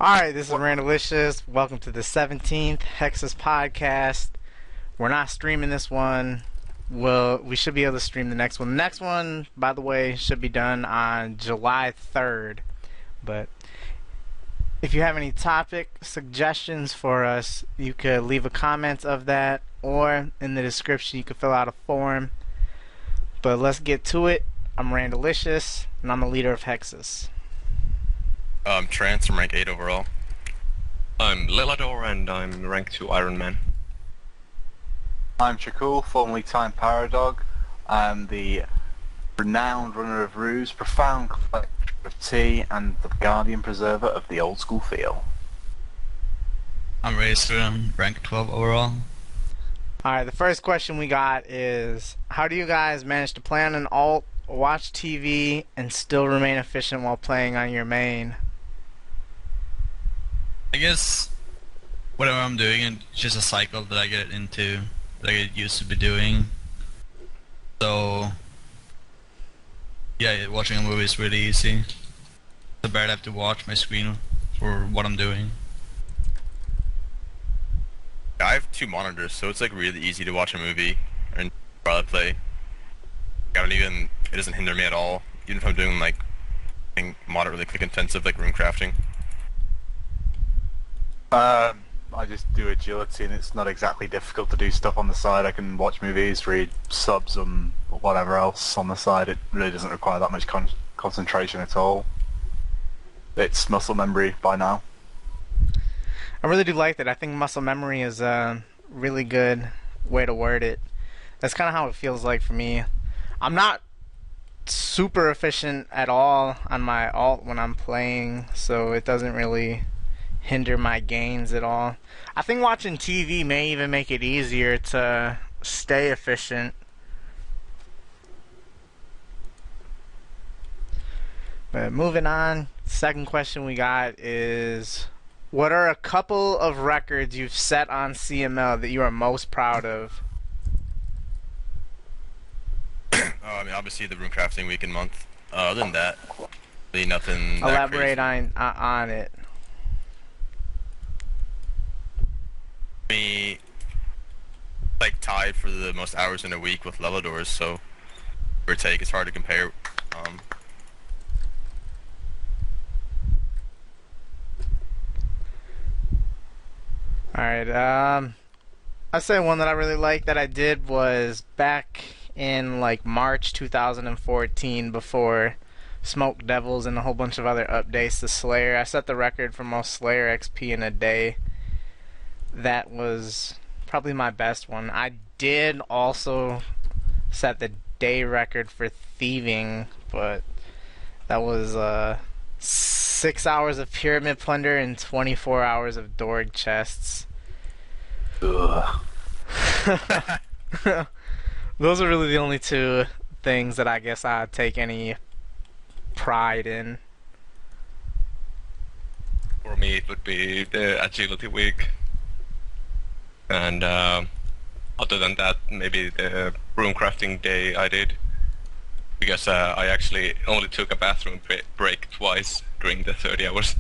Alright, this is Randalicious. Welcome to the 17th Hexis podcast. We're not streaming this one. Well, we should be able to stream the next one. The next one, by the way, should be done on July 3rd. But if you have any topic suggestions for us, you could leave a comment of that, or in the description you could fill out a form. But let's get to it. I'm Randalicious, and I'm the leader of Hexis. Trance from rank 8 overall. I'm Lelador and I'm rank 2 Iron Man. I'm Trickool, formerly Time Paradog. I'm the renowned runner of ruse, profound collector of tea, and the guardian preserver of the old school feel. I'm Racer, I'm rank 12 overall. Alright, the first question we got is, how do you guys manage to play on an alt, watch TV, and still remain efficient while playing on your main? I guess whatever I'm doing, it's just a cycle that I get into, that I get used to be doing. So, yeah, watching a movie is really easy. I barely have to watch my screen for what I'm doing. I have 2 monitors, so it's like really easy to watch a movie and while I play. It doesn't hinder me at all, even if I'm doing like moderately click intensive like room crafting. I just do agility, and it's not exactly difficult to do stuff on the side. I can watch movies, read subs, and whatever else on the side. It really doesn't require that much concentration at all. It's muscle memory by now. I really do like that. I think muscle memory is a really good way to word it. That's kind of how it feels like for me. I'm not super efficient at all on my alt when I'm playing, so it doesn't really hinder my gains at all. I think watching TV may even make it easier to stay efficient. But moving on, second question we got is, what are a couple of records you've set on CML that you are most proud of? Obviously the room crafting week and month. Other than that, really nothing. Elaborate on it. Me, like tied for the most hours in a week with Leladors, so give or take, it's hard to compare. Alright, I'd say one that I really liked that I did was back in like March 2014, before Smoke Devils and a whole bunch of other updates to Slayer. I set the record for most Slayer XP in a day. That was probably my best one. I did also set the day record for thieving, but that was 6 hours of pyramid plunder and 24 hours of Dorg chests. Ugh. Those are really the only two things that I guess I'd take any pride in. For me it would be the agility week. And other than that, maybe the room crafting day I did. Because I actually only took a bathroom break twice during the 30 hours.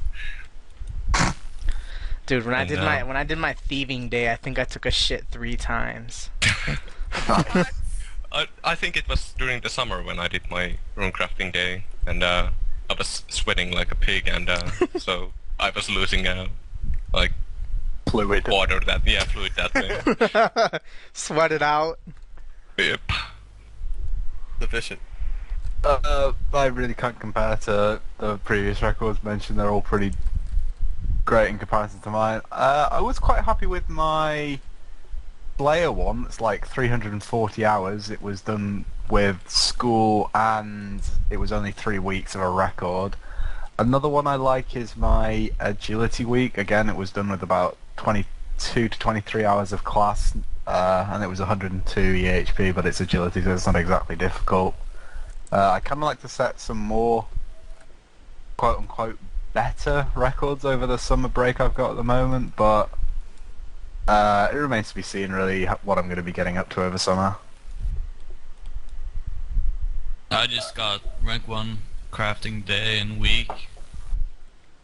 Dude, when I did my thieving day, I think I took a shit 3 times. I think it was during the summer when I did my room crafting day, and I was sweating like a pig, and so I was losing like Fluid. water fluid that day. Sweat it out. Yep. Efficient. I really can't compare to the previous records mentioned. They're all pretty great in comparison to mine. I was quite happy with my Slayer one. It's like 340 hours. It was done with school, and it was only 3 weeks of a record. Another one I like is my agility week. Again, it was done with about 22 to 23 hours of class, and it was 102 EHP, but it's agility, so it's not exactly difficult. I kind of like to set some more quote-unquote better records over the summer break I've got at the moment, but it remains to be seen really what I'm going to be getting up to over summer. I just got rank 1 crafting day and week.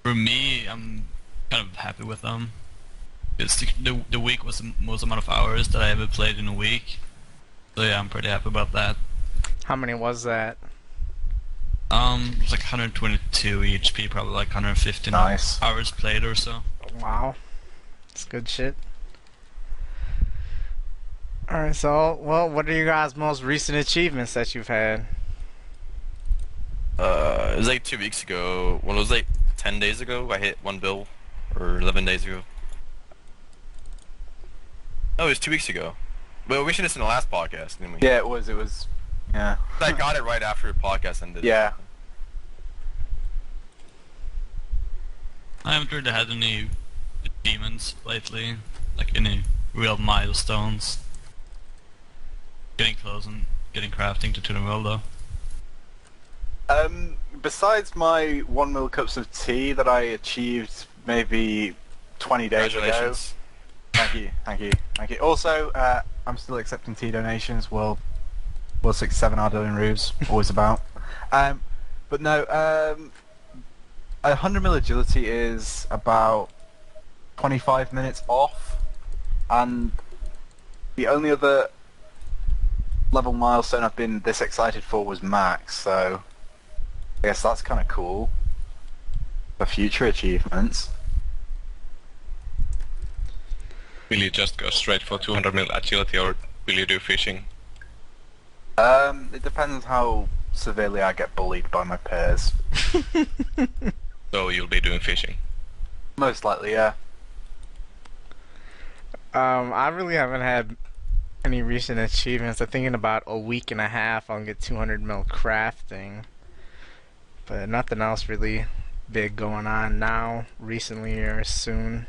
For me, I'm kind of happy with them. The week was the most amount of hours that I ever played in a week. So yeah, I'm pretty happy about that. How many was that? It's like 122 HP, probably like 115 Nice. hours played or so. Wow. That's good shit. Alright, so, well, what are your guys' most recent achievements that you've had? It was like 2 weeks ago. Well, it was like 10 days ago. I hit 1 bill, or 11 days ago. No, it was 2 weeks ago. Well, we should have seen the last podcast, didn't we? Yeah, it was. Yeah. I got it right after the podcast ended. Yeah. I haven't really had any achievements lately, like any real milestones. Getting close and getting crafting to 2 mil though. Besides my 1 mil cups of tea that I achieved maybe 20 days ago. Congratulations. Thank you. Also, I'm still accepting tea donations. World 67 are doing roofs, always about. But no, 100 mil agility is about 25 minutes off, and the only other level milestone I've been this excited for was max, so I guess that's kind of cool for future achievements. Will you just go straight for 200 mil agility, or will you do fishing? It depends how severely I get bullied by my peers. So you'll be doing fishing. Most likely, yeah. I really haven't had any recent achievements. I'm thinking about a week and a half I'll get 200 mil crafting. But nothing else really big going on now, recently or soon.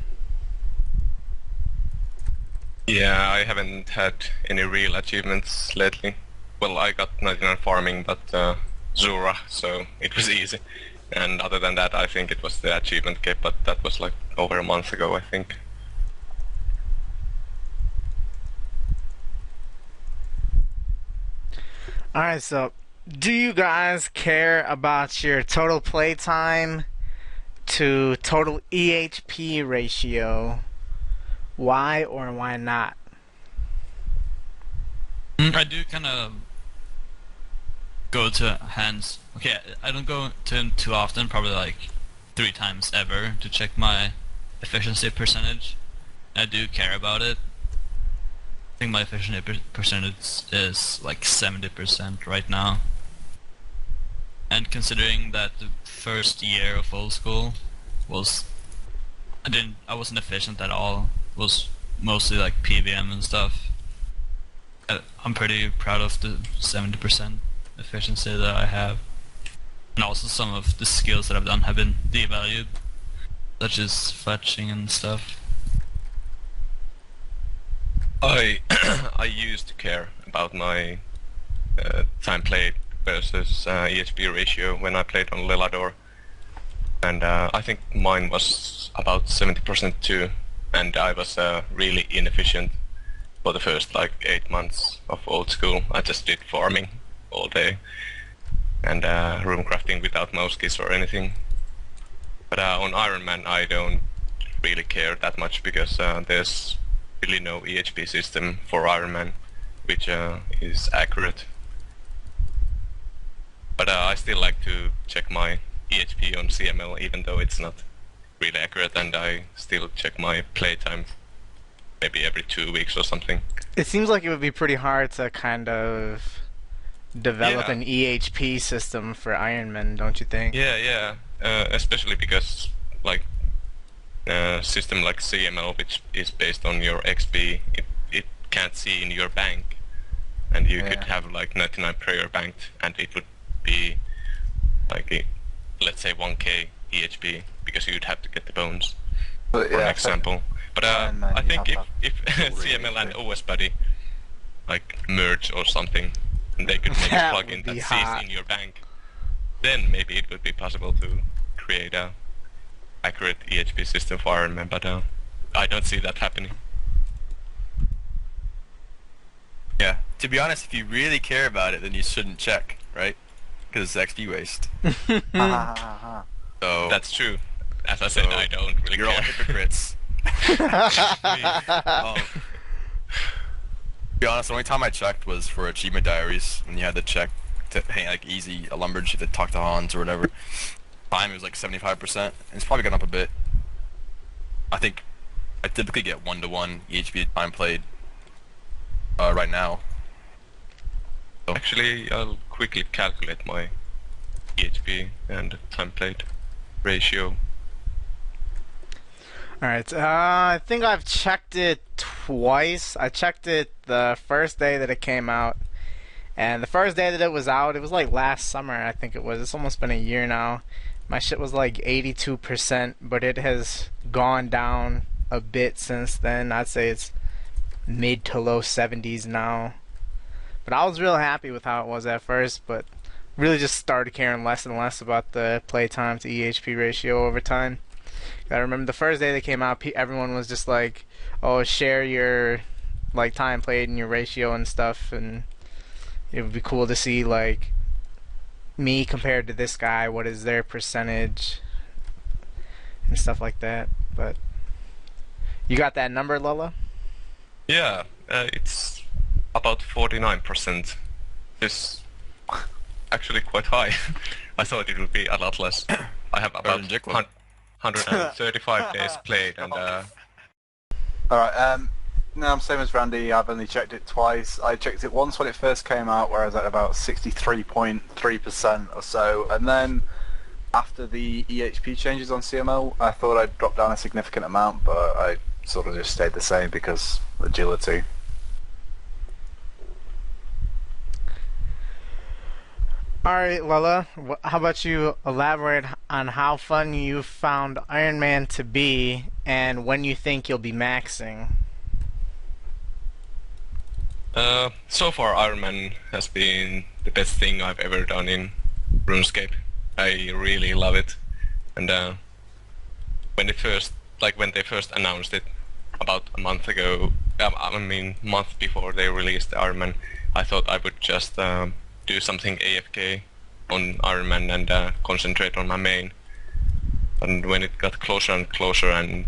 Yeah, I haven't had any real achievements lately. Well, I got 99 farming, but Zura, so it was easy. And other than that, I think it was the achievement cape, but that was like over a month ago, I think. Alright, so do you guys care about your total playtime to total EHP ratio? Why or why not? I do kind of go to hands. Okay, I don't go to him too often, probably like 3 times ever to check my efficiency percentage. I do care about it. I think my efficiency percentage is like 70% right now. And considering that the first year of old school was I wasn't efficient at all. It was mostly like PVM and stuff. I'm pretty proud of the 70% efficiency that I have. And also some of the skills that I've done have been devalued, such as fletching and stuff. I I used to care about my time played versus EHP ratio when I played on Lelador, and I think mine was about 70% too, and I was really inefficient for the first like 8 months of old school. I just did farming all day and room crafting without mouse keys or anything. But on Iron Man I don't really care that much because there's really no EHP system for Iron Man which is accurate. But I still like to check my EHP on CML even though it's not really accurate, and I still check my playtime maybe every 2 weeks or something. It seems like it would be pretty hard to kind of develop Yeah. an EHP system for Iron Man, don't you think? Yeah. Especially because like system like CML, which is based on your XP, it can't see in your bank, and you could Yeah. have like 99 prayer banked, and it would be like let's say 1k EHP because you'd have to get the bones But for an yeah, example. But Iron Man, I you think have if to CML and really OS Buddy like merge or something, and they could make a That plugin would be that hot. sees in your bank, then maybe it would be possible to create a accurate EHP system for Iron Man, but I don't see that happening. Yeah. To be honest, if you really care about it, then you shouldn't check, right? Because it's XP waste. Ha ha ha ha. So That's true. as I said, So, I don't really You're all care. hypocrites. To be honest, the only time I checked was for Achievement Diaries, when you had to check to hang like easy a lumberjacks, you had to talk to Hans or whatever. Time was like 75%, and it's probably gone up a bit. I think I typically get 1-to-1 EHP time played right now. Actually, I'll quickly calculate my PHP and time played ratio. Alright, I think I've checked it twice. I checked it the first day that it came out. And the first day that it was out, it was like last summer, I think it was. It's almost been a year now. My shit was like 82%, but it has gone down a bit since then. I'd say it's mid to low 70s now. But I was real happy with how it was at first, but really just started caring less and less about the playtime to EHP ratio over time. I remember the first day they came out, everyone was just like, "Oh, share your like time played and your ratio and stuff," and it would be cool to see like me compared to this guy. What is their percentage and stuff like that? But you got that number, Lola? Yeah, it's about 49%. It's actually quite high. I thought it would be a lot less. I have about than Jekyll. 135 days played, and Alright, no, I'm same as Randy. I've only checked it twice. I checked it once when it first came out, where I was at about 63.3% or so, and then after the EHP changes on CML, I thought I'd drop down a significant amount, but I sort of just stayed the same because agility. Alright, Lola, how about you elaborate on how fun you found Iron Man to be and when you think you'll be maxing? so far Iron Man has been the best thing I've ever done in RuneScape. I really love it, and when they first announced it about a month ago, month before they released Iron Man, I thought I would just do something AFK on Iron Man and concentrate on my main. And when it got closer and closer, and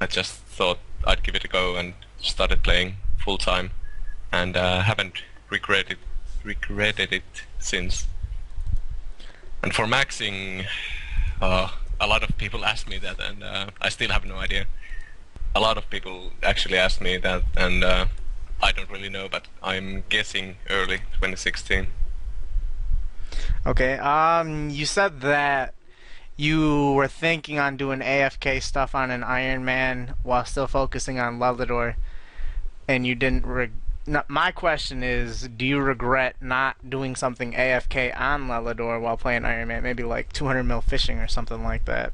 I just thought I'd give it a go and started playing full time, and haven't regretted it since. And for maxing, a lot of people ask me that, and I still have no idea. A lot of people actually ask me that, and I don't really know, but I'm guessing early 2016. Okay, you said that you were thinking on doing AFK stuff on an Iron Man while still focusing on Lelador, and you didn't my question is, do you regret not doing something AFK on Lelador while playing Iron Man? Maybe like 200 mil fishing or something like that.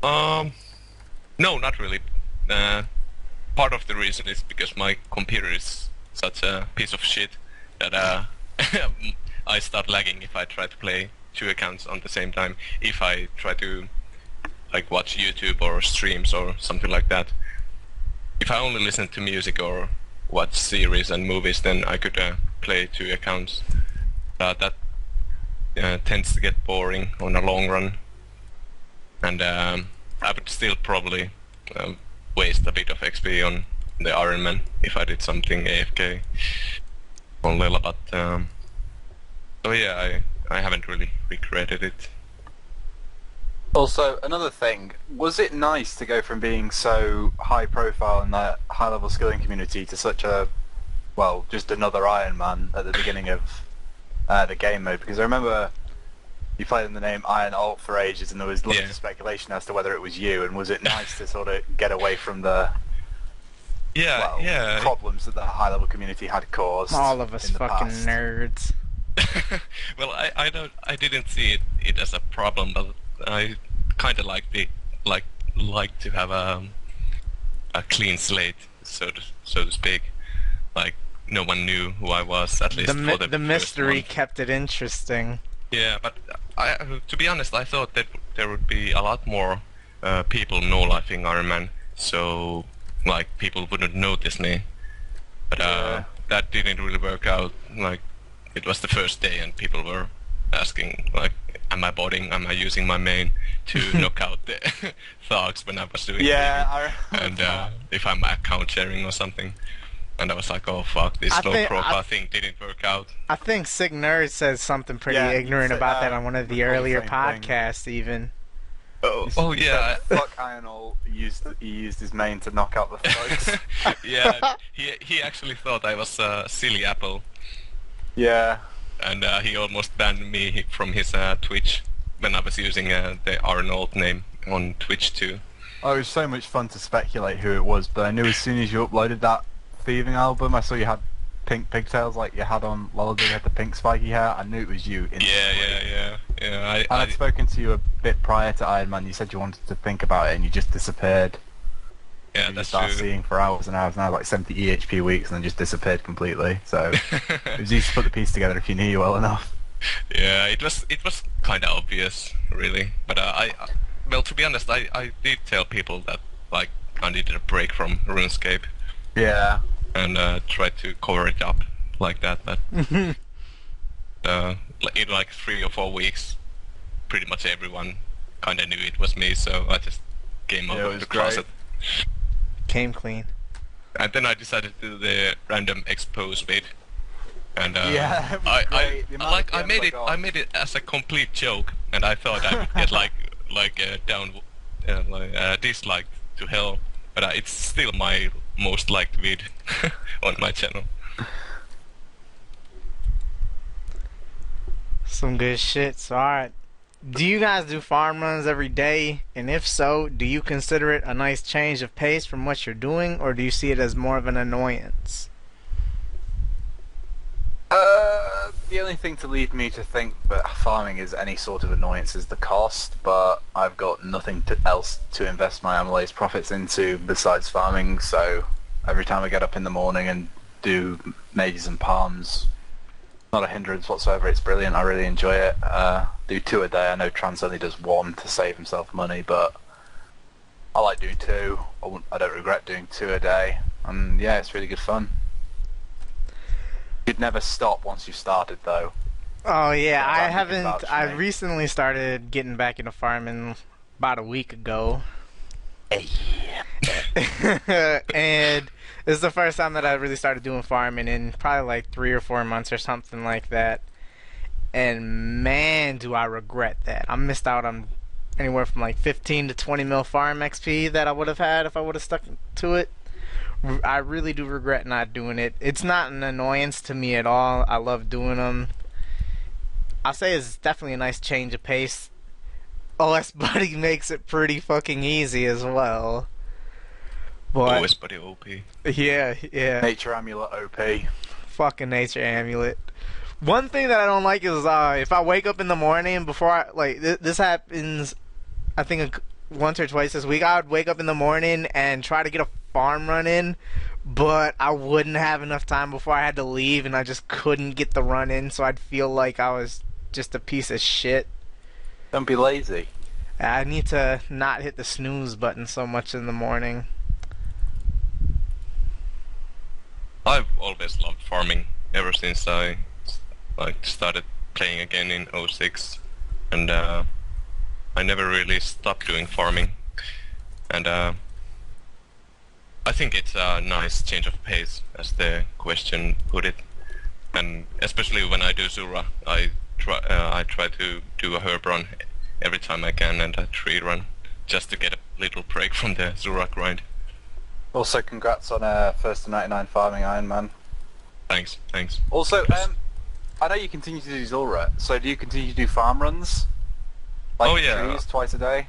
No, not really. Part of the reason is because my computer is such a piece of shit that I start lagging if I try to play two accounts on the same time. If I try to like watch YouTube or streams or something like that. If I only listen to music or watch series and movies, then I could play two accounts. That tends to get boring on the long run, and I would still probably waste a bit of XP on the Iron Man if I did something AFK on Lela, but so yeah, I haven't really regretted it. Also, another thing, was it nice to go from being so high profile in that high level skilling community to such a, well, just another Iron Man at the beginning of the game mode? Because I remember you played in the name Iron Alt for ages, and there was lots of speculation as to whether it was you, and was it nice to sort of get away from the problems that the high level community had caused? All of us in the fucking past? nerds. Well, I didn't see it as a problem, but I kind of like to have a clean slate, so to speak. Like no one knew who I was, at least for the The mystery first month. kept it interesting. Yeah, but to be honest, I thought that there would be a lot more people no-lifing Iron Man, so like people wouldn't notice me. But that didn't really work out. Like it was the first day, and people were asking like, am I botting? Am I using my main to knock out the thugs when I was doing Yeah, and if I'm account sharing or something. And I was like, oh fuck, this low profile thing didn't work out. I think Sick Nerd says something pretty Yeah, ignorant said, about that on one of the recall the earlier same podcasts, even. Oh He yeah. said, fuck Ionol, he used his main to knock out the thugs. Yeah, he actually thought I was a silly apple, Yeah. and he almost banned me from his Twitch when I was using the Arnold name on Twitch too. Oh, it was so much fun to speculate who it was, but I knew as soon as you uploaded that thieving album, I saw you had pink pigtails like you had on Lelador, you had the pink spiky hair. I knew it was you instantly. Yeah. And I'd spoken to you a bit prior to Iron Man. You said you wanted to think about it, and you just disappeared. Yeah, You that's just started true. seeing for hours and hours and hours, like 70 EHP weeks, and then just disappeared completely. So it was easy to put the piece together if you knew you well enough. Yeah, it was kind of obvious, really. But well, to be honest, I did tell people that like I needed a break from RuneScape Yeah. and tried to cover it up like that. But in like 3 or 4 weeks, pretty much everyone kind of knew it was me, so I just came out Yeah, it of was the great. closet. Came clean. And then I decided to do the random expose bit. And Yeah, it was great. The amount of I DMs made I it. got. I made it as a complete joke, and I thought I would get disliked to hell. But it's still my most liked vid on my channel. Some good shit. So, alright. Do you guys do farm runs every day? And if so, do you consider it a nice change of pace from what you're doing, or do you see it as more of an annoyance? The only thing to lead me to think that farming is any sort of annoyance is the cost, but I've got nothing else to invest my Amylase profits into besides farming, so every time I get up in the morning and do mages and palms, not a hindrance whatsoever, it's brilliant, I really enjoy it. Do 2 a day, I know Trance only does 1 to save himself money, but I like doing 2, I don't regret doing 2 a day, and yeah, it's really good fun. You'd never stop once you've started, though. Oh yeah, Yeah, I I'm thinking haven't. about it, I mate. recently started getting back into farming about a week ago, and this is the first time that I really started doing farming in probably like 3 or 4 months or something like that. And man, do I regret that. I missed out on anywhere from like 15 to 20 mil farm XP that I would have had if I would have stuck to it. I really do regret not doing it. It's not an annoyance to me at all. I love doing them. I'll say it's definitely a nice change of pace. OS Buddy makes it pretty fucking easy as well. But Always buddy OP. yeah, Nature Amulet OP. fucking Nature Amulet. One thing that I don't like is if I wake up in the morning before I like this happens, I think once or twice this week. I would wake up in the morning and try to get a farm run in, but I wouldn't have enough time before I had to leave, and I just couldn't get the run in. So I'd feel like I was just a piece of shit. Don't be lazy. I need to not hit the snooze button so much in the morning. I've always loved farming ever since I started playing again in '06, and I never really stopped doing farming, and I think it's a nice change of pace, as the question put it, and especially when I do Zura, I try to do a herb run every time I can and a tree run, just to get a little break from the Zura grind. Also, congrats on first to 99 farming Iron Man. Thanks. Also, I know you continue to do Zulra, so do you continue to do farm runs? Like Oh, yeah. trees twice a day?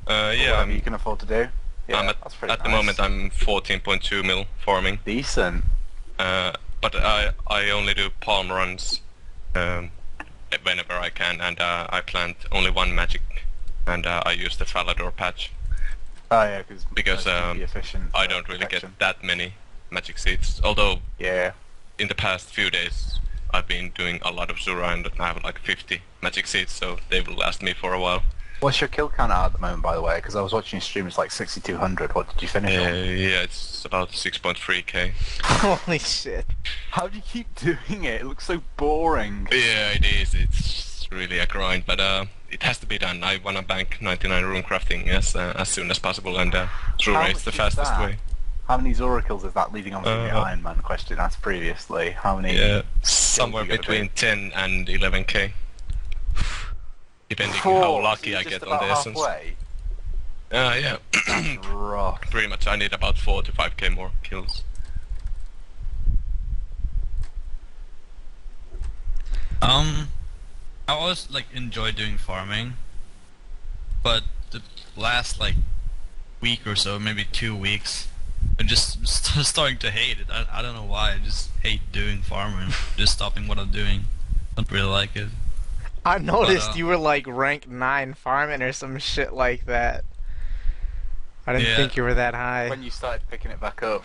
Or Yeah, whatever you can afford to do? Yeah, that's pretty at the nice. moment I'm 14.2 mil farming. Decent. But I only do palm runs whenever I can, and I plant only 1 magic, and I use the Lelador patch Oh yeah, because efficient, I don't really protection. get that many magic seeds. Although Yeah. in the past few days I've been doing a lot of Zura and I have like 50 magic seeds, so they will last me for a while. What's your kill count at the moment, by the way? Because I was watching your stream, it's like 6,200. What did you finish on? Yeah, it's about 6.3k. Holy shit. How do you keep doing it? It looks so boring. Yeah, it is. It's really a grind, but it has to be done. I wanna bank 99 rune crafting as soon as possible, and true How race much the is fastest that? way. How many Zoracles is that leading on from the Uh, Iron Man question asked previously? How many? Yeah, kills somewhere you gotta between do? 10 and 11k, depending how Four, so lucky you're I just get on about the essence. halfway. Yeah, That's rough. pretty much. I need about 4 to 5k more kills. I always like enjoy doing farming, but the last like week or so, maybe 2 weeks, I'm just starting to hate it. I don't know why. I just hate doing farming. Just stopping what I'm doing. Don't really like it. I noticed But, you were like rank 9 farming or some shit like that. I didn't Yeah. think you were that high. When you started picking it back up.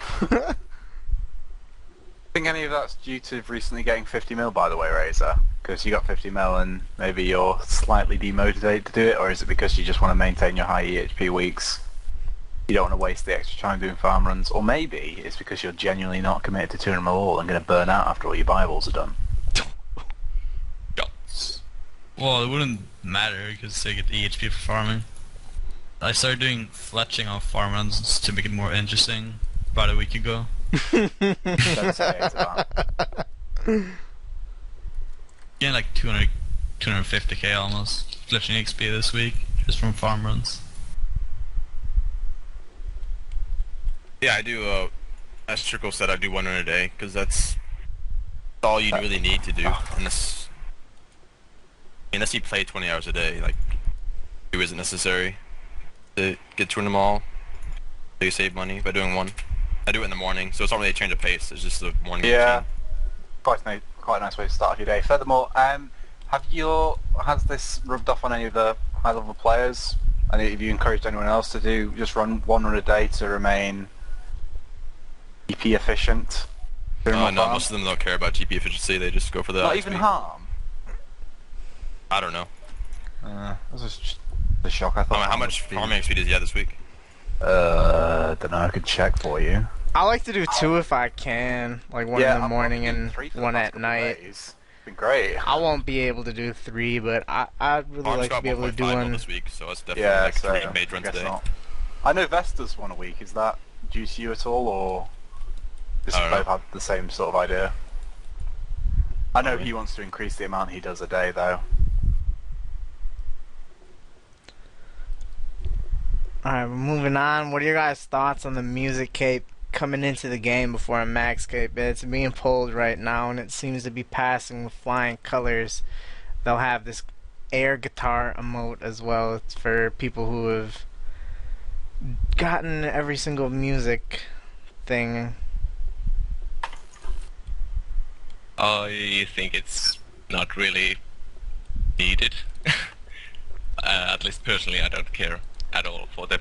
Think any of that's due to recently getting 50 mil, by the way, Razor? Because you got 50 mil and maybe you're slightly demotivated to do it, or is it because you just want to maintain your high EHP weeks? You don't want to waste the extra time doing farm runs, or maybe it's because you're genuinely not committed to 200 mil all and going to burn out after all your Bibles are done. Shots. well, it wouldn't matter because I get EHP for farming. I started doing fletching on farm runs to make it more interesting about a week ago. Don't say it to that. Getting like 250k almost fletching XP this week just from farm runs. Yeah, I do. As Trickool said, I do one run a day because that's all you really need to do. Unless you play 20 hours a day, like it isn't necessary to get through them all. So you save money by doing one. I do it in the morning, so it's not really a change of pace. It's just a morning Yeah, routine. quite a nice way to start off your day. Furthermore, has this rubbed off on any of the high-level players? And have you encouraged anyone else to do just run one run a day to remain GP efficient? Doing more No, farm? most of them don't care about GP efficiency. They just go for the Not XP. even harm. I don't know. That was just a shock. I thought. How much farming XP does he have this week? Don't know. I could check for you. I like to do 2 if I can, like one in the morning and one at night. It's been great. I won't be able to do 3, but I'd really Farm's like to got be able to do 1.5 one. this week, so it's definitely Yeah, like so 3 mage I runs guess a day. not. I know Vesta's one a week. Is that due to you at all, or just I don't both know. have the same sort of idea? I know Probably. he wants to increase the amount he does a day, though. Alright, moving on. What are your guys' thoughts on the music cape coming into the game before a max cape? It's being pulled right now, and it seems to be passing with flying colors. They'll have this air guitar emote as well. It's for people who have gotten every single music thing. I think it's not really needed. At least personally, I don't care at all for the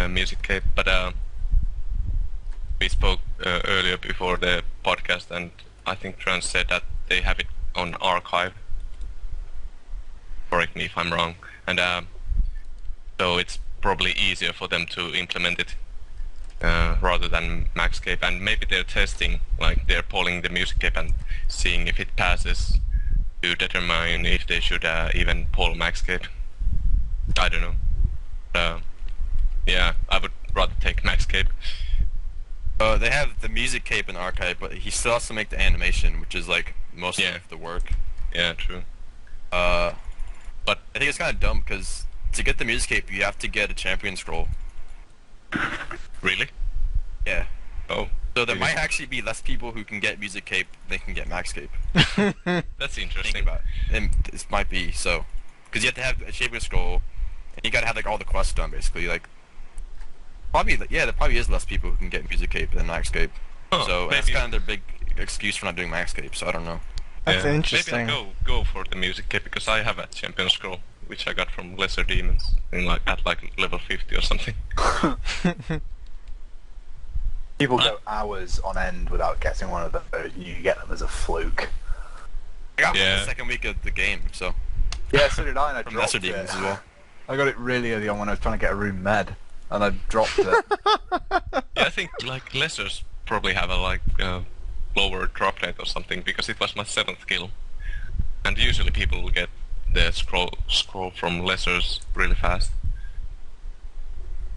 music cape. But we spoke earlier before the podcast, and I think Trance said that they have it on archive. Correct me if I'm wrong. And so it's probably easier for them to implement it rather than max cape. And maybe they're testing, like they're polling the music cape and seeing if it passes to determine if they should even poll max cape. I don't know. Yeah, I would rather take max cape. They have the music cape in archive, but he still has to make the animation, which is like most Yeah. of the work. Yeah, true. But I think it's kind of dumb because to get the music cape, you have to get a champion scroll. Really? Yeah. Oh, So there Really? might actually be less people who can get music cape than can get max cape. that's Think interesting. about it. And this might be so, because you have to have a champion scroll, and you gotta have like all the quests done basically. Like, probably yeah, there probably is less people who can get music cape than max cape. Huh, So maybe- that's kind of their big excuse for not doing max cape. So I don't know. That's Yeah. interesting. Maybe I go for the music cape because I have a champion scroll which I got from Lesser Demons in at level 50 or something. People go hours on end without getting one of them. You get them as a fluke. I got Yeah. the second week of the game, so Yeah, so did I, and I from dropped Lesser it. Demons as well. I got it really early on when I was trying to get a room med, and I dropped it. Yeah, I think like Lessers probably have a lower drop rate or something because it was my 7th kill, and usually people will get the scroll from lessers really fast.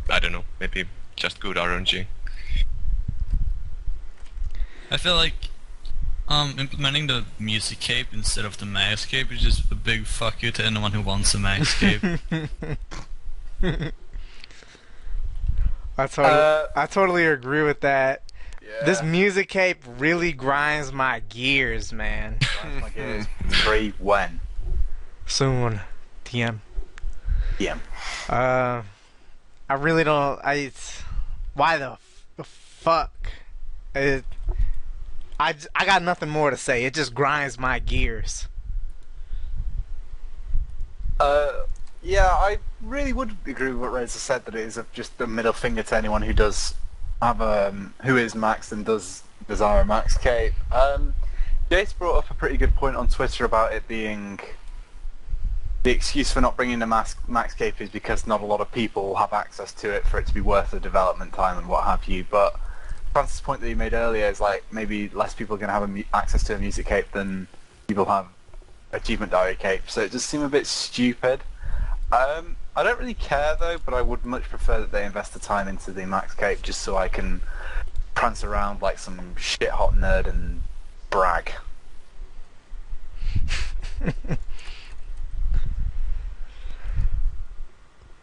I don't know, maybe just good RNG. I feel like implementing the music cape instead of the max cape is just a big fuck you to anyone who wants a max cape. I totally agree with that. Yeah. This music cape really grinds my gears, man. My gears. 3 when? Soon, TM. Yeah. I really don't. Why the fuck? I got nothing more to say. It just grinds my gears. Yeah, I really would agree with what Reza said, that it is just a middle finger to anyone who does have who is maxed and does desire a max cape. Jace brought up a pretty good point on Twitter about it being the excuse for not bringing the max cape is because not a lot of people have access to it for it to be worth the development time and what have you. But Francis' point that he made earlier is like maybe less people are going to have access to a music cape than people have achievement diary cape, so it just seemed a bit stupid. I don't really care though, but I would much prefer that they invest the time into the max cape just so I can prance around like some shit hot nerd and brag.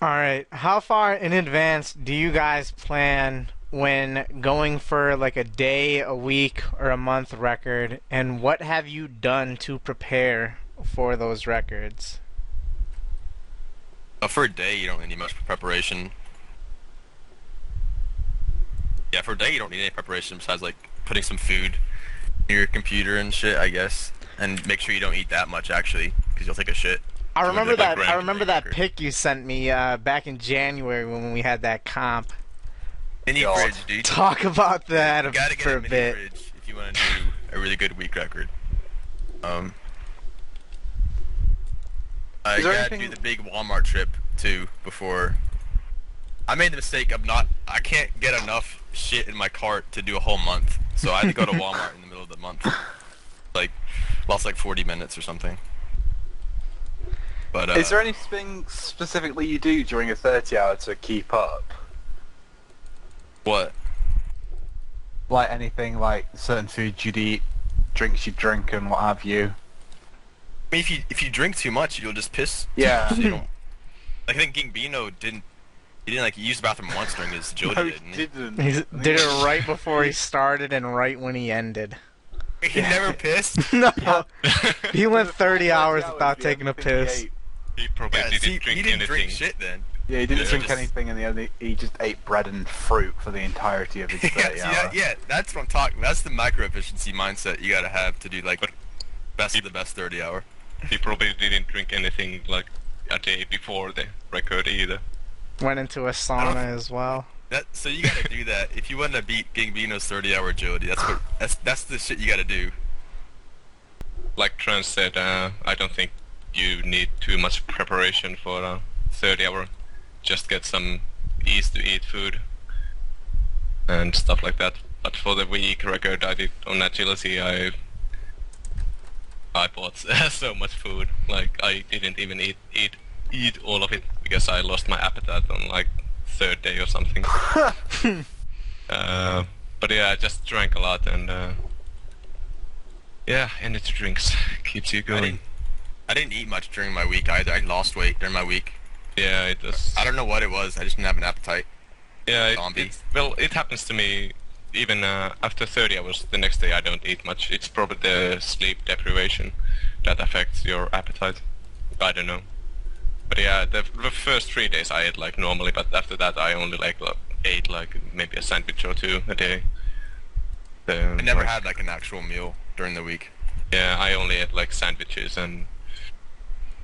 Alright, how far in advance do you guys plan when going for like a day, a week, or a month record, and what have you done to prepare for those records? For a day, you don't really need much preparation. Yeah, for a day, you don't need any preparation besides like putting some food in your computer and shit, I guess, and make sure you don't eat that much actually, because you'll take a shit. I remember Like that. I remember that record. pic you sent me back in January when we had that comp. Mini God. fridge, dude. Talk about that You gotta get for a a mini bit. fridge if you want to do a really good week record. Is You there gotta anything- do the big Walmart trip too before. I made the mistake of not. I can't get enough shit in my cart to do a whole month, so I had to go to Walmart in the middle of the month. Like, lost like 40 minutes or something. But Is there anything specifically you do during a 30-hour to keep up? what? Like anything, like certain foods you'd eat, drinks you'd drink, and what have you? I mean, if you drink too much, you'll just piss. Yeah. So you don't. Like, I think Gingbino didn't. He didn't like use the bathroom once during his agility. No, didn't he he? didn't. He did it right before he started and right when he ended. He never pissed. No, Yeah. he went 30 hours Yeah, without the taking a only thing he piss. ate- He probably Yeah, didn't see, drink he didn't anything. drink shit then. Yeah, he didn't Yeah, drink just- anything, and he just ate bread and fruit for the entirety of his 30 hour. Yeah, that's what I'm talking. That's the micro efficiency mindset you gotta have to do like best of the best 30 hour. He probably didn't drink anything like a day before the record either. Went into a sauna as well. So you gotta do that if you want to beat Gingbino's 30-hour agility. That's the shit you gotta do. Like Trance said, I don't think you need too much preparation for a 30-hour. Just get some easy-to-eat food and stuff like that. But for the week record I did on agility, I bought so much food. Like I didn't even eat all of it because I lost my appetite on like third day or something. But yeah, I just drank a lot and yeah, energy drinks keeps you going. I didn't eat much during my week either. I lost weight during my week. Yeah, it was. I don't know what it was. I just didn't have an appetite. Yeah, Zombie. well, it happens to me even after 30 hours. The next day I don't eat much. It's probably the sleep deprivation that affects your appetite. I don't know. But yeah, the first 3 days I ate like normally, but after that I only ate like maybe a sandwich or two a day. I never had like an actual meal during the week. Yeah, I only ate like sandwiches and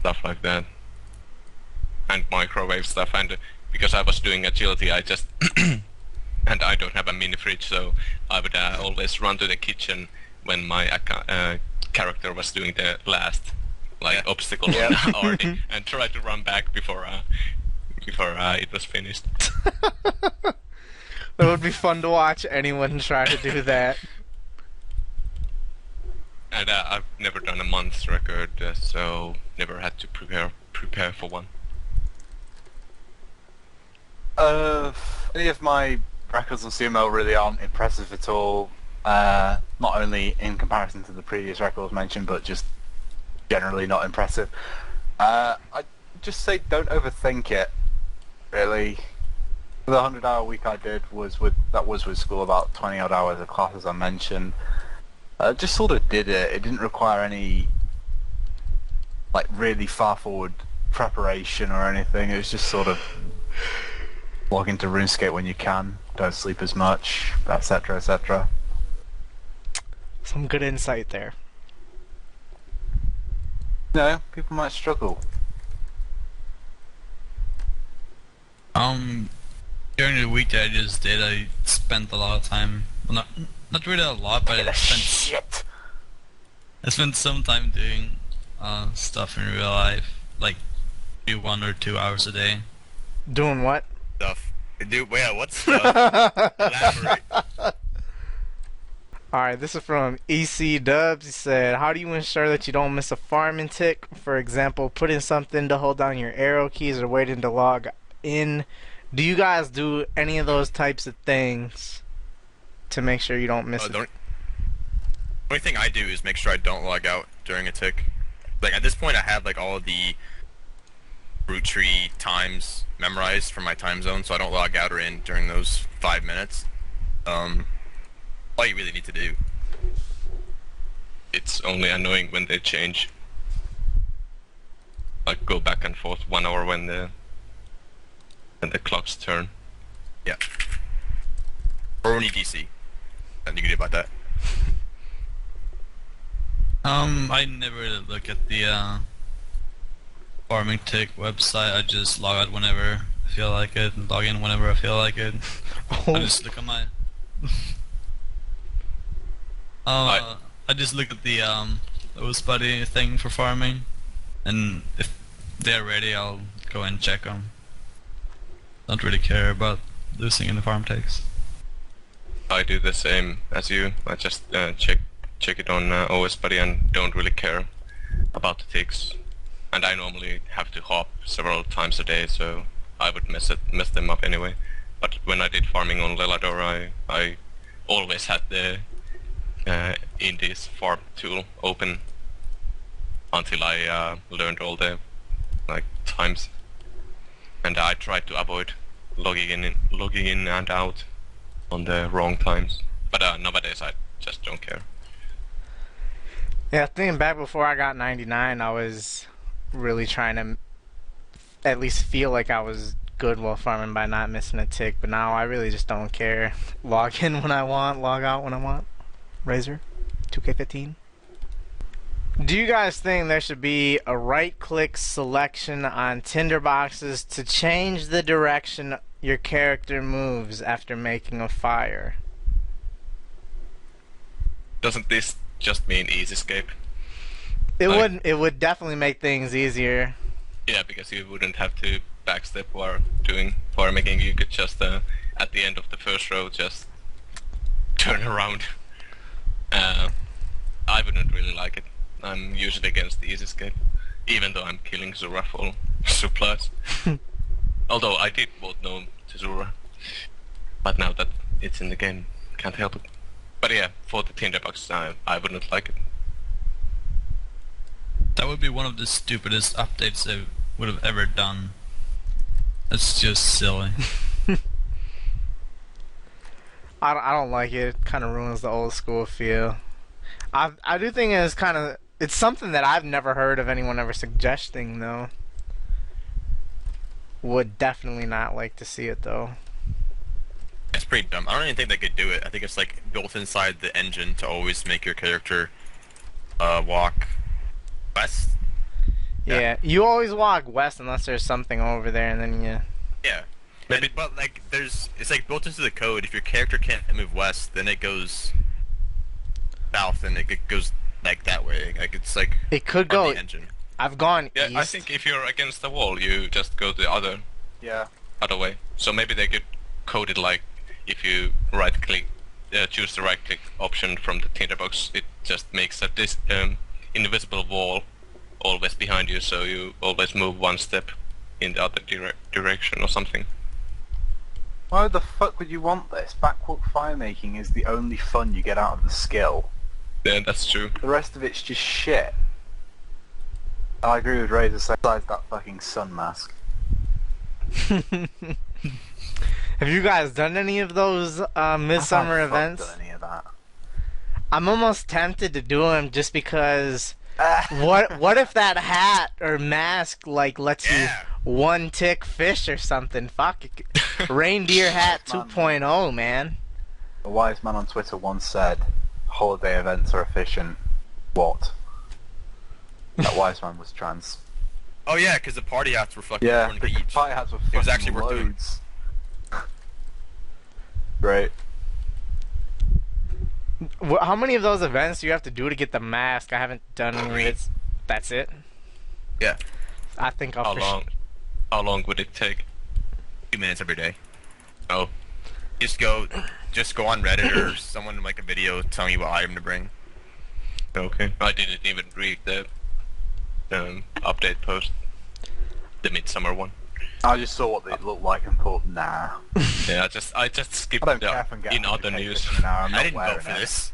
stuff like that. And microwave stuff, and because I was doing agility, I just and I don't have a mini fridge, so I would always run to the kitchen when my character was doing the last obstacle on already, and try to run back before it was finished. It would be fun to watch anyone try to do that. And I've never done a month's record, so never had to prepare for one. Any of my records on sumo really aren't impressive at all. Not only in comparison to the previous records mentioned, but just generally not impressive. I just say don't overthink it. Really, the 100-hour week I did was with school, about 20 odd hours of class as I mentioned. Just sort of did it. It didn't require any like really far forward preparation or anything. It was just sort of log into RuneScape when you can, don't sleep as much, etc., etc. Some good insight there. No, people might struggle. During the week that I just did, I spent a lot of time. Well, not really a lot, but I spent some time doing stuff in real life, like 1 or 2 hours a day. Doing what? Stuff. Dude, yeah, what stuff? Elaborate. Alright, this is from EC Dubs. He said, how do you ensure that you don't miss a farming tick? For example, putting something to hold down your arrow keys or waiting to log in. Do you guys do any of those types of things to make sure you don't miss it? The only thing I do is make sure I don't log out during a tick. Like, at this point, I have, like, all of the root tree times memorized for my time zone, so I don't log out or in during those 5 minutes. All you really need to do. It's only annoying when they change. Like go back and forth 1 hour when the clocks turn. Yeah. Or only DC. Nothing you can do about that. I never really look at the farming tick website. I just log out whenever I feel like it and log in whenever I feel like it. I just look at my I just look at the host buddy thing for farming, and if they're ready, I'll go and check them. Don't really care about losing in the farm takes. I do the same as you. I just check it on OS Buddy and don't really care about the ticks. And I normally have to hop several times a day, so I would mess them up anyway. But when I did farming on Lelador, I always had the Indies farm tool open until I learned all the times, and I tried to avoid logging in and out on the wrong times. But nowadays I just don't care. Yeah, thinking back before I got 99, I was really trying to at least feel like I was good while farming by not missing a tick, but now I really just don't care. Log in when I want, log out when I want. Razor, 2K15. Do you guys think there should be a right-click selection on tinderboxes to change the direction your character moves after making a fire? Doesn't this just mean easy escape? It would definitely make things easier. Yeah, because you wouldn't have to backstep while doing fire making. You could just at the end of the first row just turn around. I wouldn't really like it. I'm usually against the easy escape, even though I'm killing Zura for supplies. Although I did vote no to Zura, but now that it's in the game, can't help it. But yeah, for the tinderbox, I wouldn't like it. That would be one of the stupidest updates they would have ever done. That's just silly. I don't like it. It kind of ruins the old school feel. I do think it's something that I've never heard of anyone ever suggesting though. Would definitely not like to see it though. It's pretty dumb. I don't even think they could do it. I think it's like built inside the engine to always make your character walk west. Yeah, you always walk west unless there's something over there, and then you. Yeah. Maybe, but like it's like built into the code. If your character can't move west, then it goes south, and it goes like that way. Like it's like it could on go. the engine. I've gone Yeah, east. I think if you're against the wall, you just go the other way. So maybe they could code it like if you right click, choose the right click option from the tinderbox, it just makes a invisible wall always behind you, so you always move one step in the other direction or something. Why the fuck would you want this? Backwalk firemaking is the only fun you get out of the skill. Yeah, that's true. The rest of it's just shit. I agree with Razor besides that fucking sun mask. Have you guys done any of those midsummer I haven't events? done any of that. I'm almost tempted to do them just because. What if that hat or mask like lets you one tick fish or something? Fuck it. Reindeer hat 2.0, man. A wise man on Twitter once said, holiday events are efficient. What? That wise man was trans. Oh yeah, because the party hats were fucking Yeah, torn the each. party hats were It was fucking actually worth doing. loads. Great. How many of those events do you have to do to get the mask? I haven't done any of it. That's it? Yeah. I think I'll... How long would it take? 2 minutes every day. Oh, Just go on Reddit or someone make a video telling you what item to bring. okay. I didn't even read the update post, the midsummer one. I just saw what they looked like and thought, nah. Yeah, I just skipped I don't the care if I'm getting in other news. Now, I'm not I didn't vote wearing for it. this.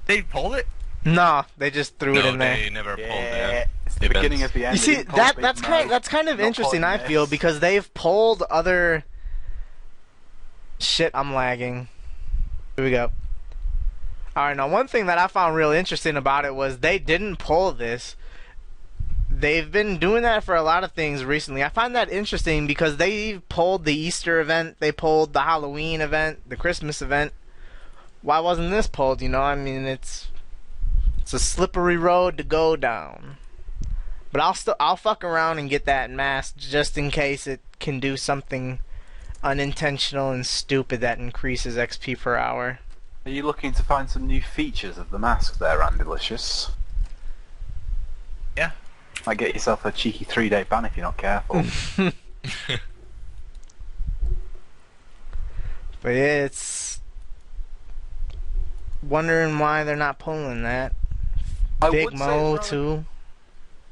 They pulled it? No, they just threw it No, in there. they never pulled Yeah, the it's the events. beginning of the end. You see, They didn't pull Big Mo, that's kind of not interesting, I pulling feel, this. because they've pulled other... Shit, I'm lagging. Here we go. Alright, now one thing that I found real interesting about it was they didn't pull this. They've been doing that for a lot of things recently. I find that interesting because they pulled the Easter event, they pulled the Halloween event, the Christmas event. Why wasn't this pulled, you know? I mean, it's a slippery road to go down. But I'll fuck around and get that mask just in case it can do something unintentional and stupid that increases XP per hour. Are you looking to find some new features of the mask there, Randalicious? Yeah. Might get yourself a cheeky 3-day ban if you're not careful. But yeah, it's wondering why they're not pulling that. Big Mo too.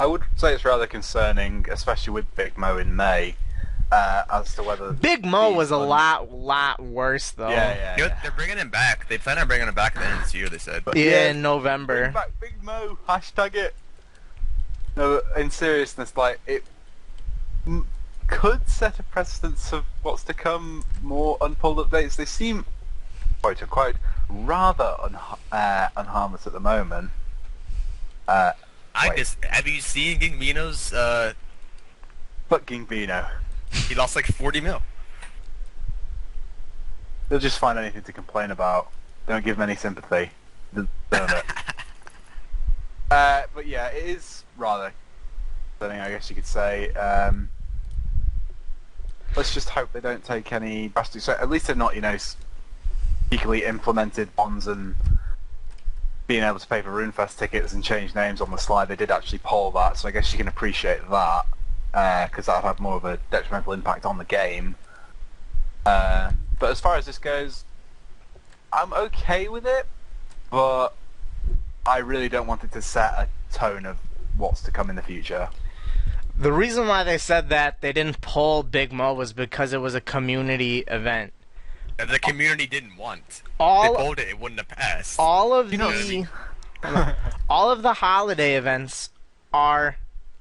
I would say it's rather concerning, especially with Big Mo in May, as to whether... Big Mo these was a un- lot worse though. Yeah. They're bringing him back. They plan on bringing him back at the end of this year, they said. But Yeah, in Bring November. back Big Mo! Hashtag it! No, in seriousness, like, it could set a precedence of what's to come, more unpulled updates. They seem, quote unquote, rather unharmless at the moment. Wait. Have you seen Gingvino's, Fuck Gingbino. he lost like 40 mil. They'll just find anything to complain about. Don't give them any sympathy. Don't it. But yeah, it is rather concerning, I guess you could say. Let's just hope they don't take any drastic... So at least they've not, sneakily implemented bonds and being able to pay for RuneFest tickets and change names on the slide. They did actually poll that, so I guess you can appreciate that, because that would have more of a detrimental impact on the game. But as far as this goes, I'm okay with it, but I really don't want it to set a tone of what's to come in the future. The reason why they said that they didn't pull Big Mo was because it was a community event. That the community didn't want. If they All pulled it, it wouldn't have passed. all of know the what I mean? all of the holiday events are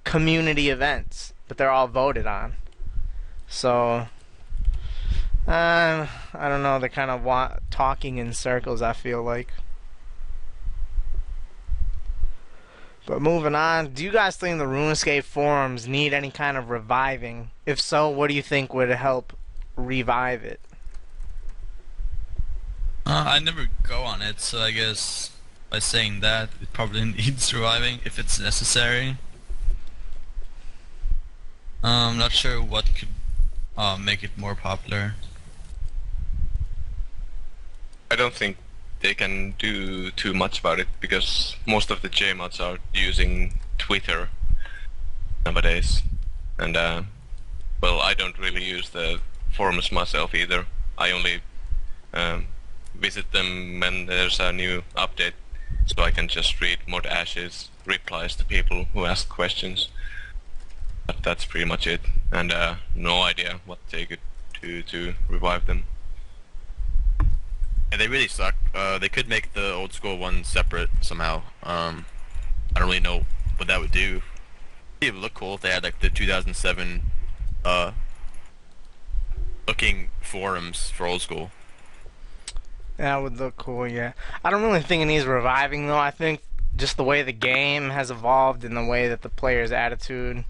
community events, but they're all voted on. So I don't know, they're kind of talking in circles, I feel like. But moving on, do you guys think the RuneScape forums need any kind of reviving? If so, what do you think would help revive it? I never go on it, so I guess by saying that, it probably needs reviving if it's necessary. I'm not sure what could make it more popular. I don't think they can do too much about it because most of the JMods are using Twitter nowadays, and well, I don't really use the forums myself either. I only visit them when there's a new update so I can just read Mod Ash's replies to people who ask questions. But that's pretty much it, and no idea what they could do to revive them. Yeah, they really suck. They could make the old school one separate somehow. I don't really know what that would do. It would look cool if they had like the 2007 looking forums for old school. That would look cool, yeah. I don't really think it needs reviving, though. I think just the way the game has evolved and the way that the player's attitude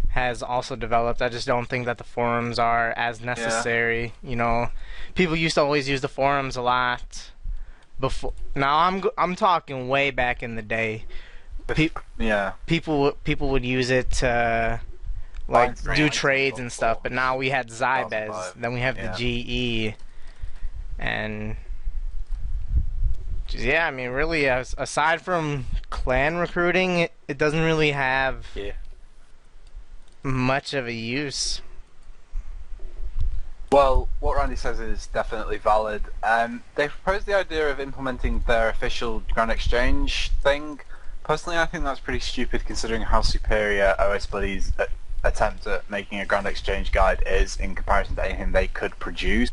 has also developed, I just don't think that the forums are as necessary. You know, people used to always use the forums a lot before. Now I'm talking way back in the day. Yeah. People would use it to like Find do trades trades and and stuff, but now we had 2005. Zybez, then we have the GE, and yeah, I mean, really, aside from clan recruiting, it doesn't really have much of a use. Well, what Randy says is definitely valid. They proposed the idea of implementing their official Grand Exchange thing. Personally, I think that's pretty stupid considering how superior OS Buddy's attempt at making a Grand Exchange guide is in comparison to anything they could produce.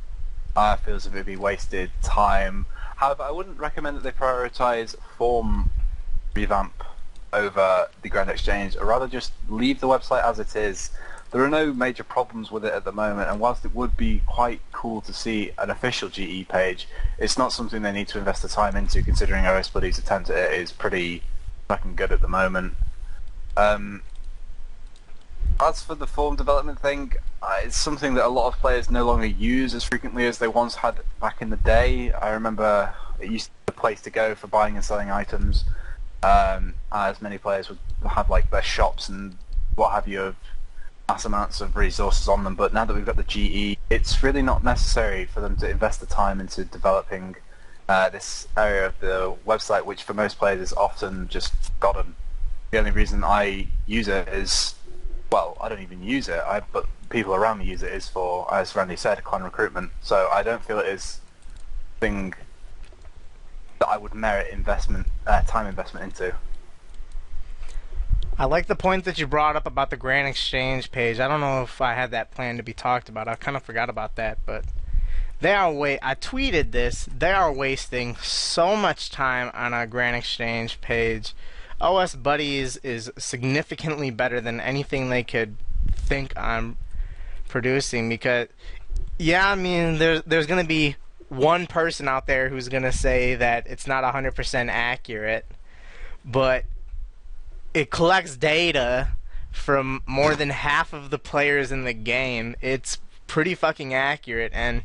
I feel as if it would be wasted time. However, I wouldn't recommend that they prioritize form revamp over the Grand Exchange, or rather just leave the website as it is. There are no major problems with it at the moment, and whilst it would be quite cool to see an official GE page, it's not something they need to invest the time into, considering OS Buddy's attempt at it is pretty fucking good at the moment. As for the form development thing, it's something that a lot of players no longer use as frequently as they once had back in the day. I remember it used to be the place to go for buying and selling items, as many players would have like their shops and what have you of mass amounts of resources on them, but now that we've got the GE, it's really not necessary for them to invest the time into developing this area of the website, which for most players is often just forgotten. The only reason I use it is, well, I don't even use it, but people around me use it is for, as Randy said, clan recruitment. So I don't feel it is a thing that I would merit time investment into. I like the point that you brought up about the Grand Exchange page. I don't know if I had that planned to be talked about. I kind of forgot about that, but I tweeted this. They are wasting so much time on a Grand Exchange page. OS Buddies is significantly better than anything they could think on producing, because yeah, I mean, there's going to be one person out there who's going to say that it's not 100% accurate, but it collects data from more than half of the players in the game. It's pretty fucking accurate, and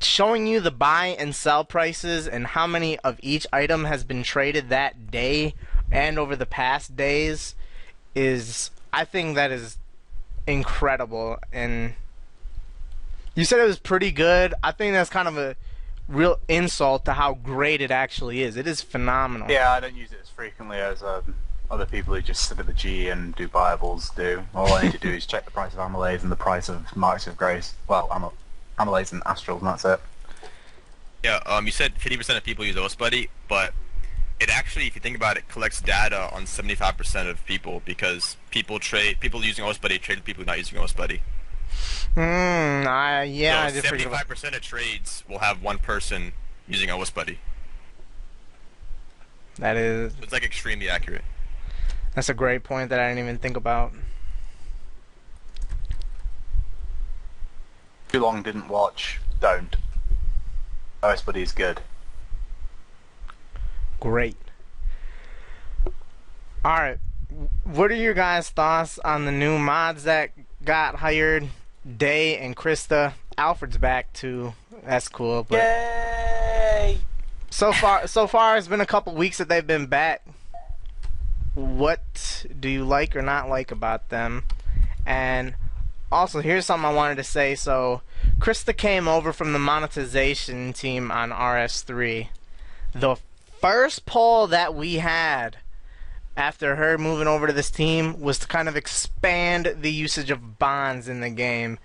showing you the buy and sell prices and how many of each item has been traded that day and over the past days is, I think that is incredible. And you said it was pretty good. I think that's kind of a real insult to how great it actually is. It is phenomenal. Yeah, I don't use it as frequently as other people who just sit at the G and do buyables do. All I need to do is check the price of Amylase and the price of Marks of Grace. Well, Amylase and Astrals, and that's it. Yeah, you said 50% of people use OS Buddy, but it actually, if you think about it, collects data on 75% of people, because people using OS Buddy trade with people not using OS Buddy. Yeah, so 75% of trades will have one person using OS Buddy. That is... It's like extremely accurate. That's a great point that I didn't even think about. Too long didn't watch, don't. OS Buddy is good. Great. Alright, what are your guys' thoughts on the new mods that got hired? Day and Krista. Alfred's back too. That's cool. But yay! So far it's been a couple weeks that they've been back. What do you like or not like about them? And also, here's something I wanted to say. So, Krista came over from the monetization team on RS3. The first poll that we had after her moving over to this team was to kind of expand the usage of bonds in the game,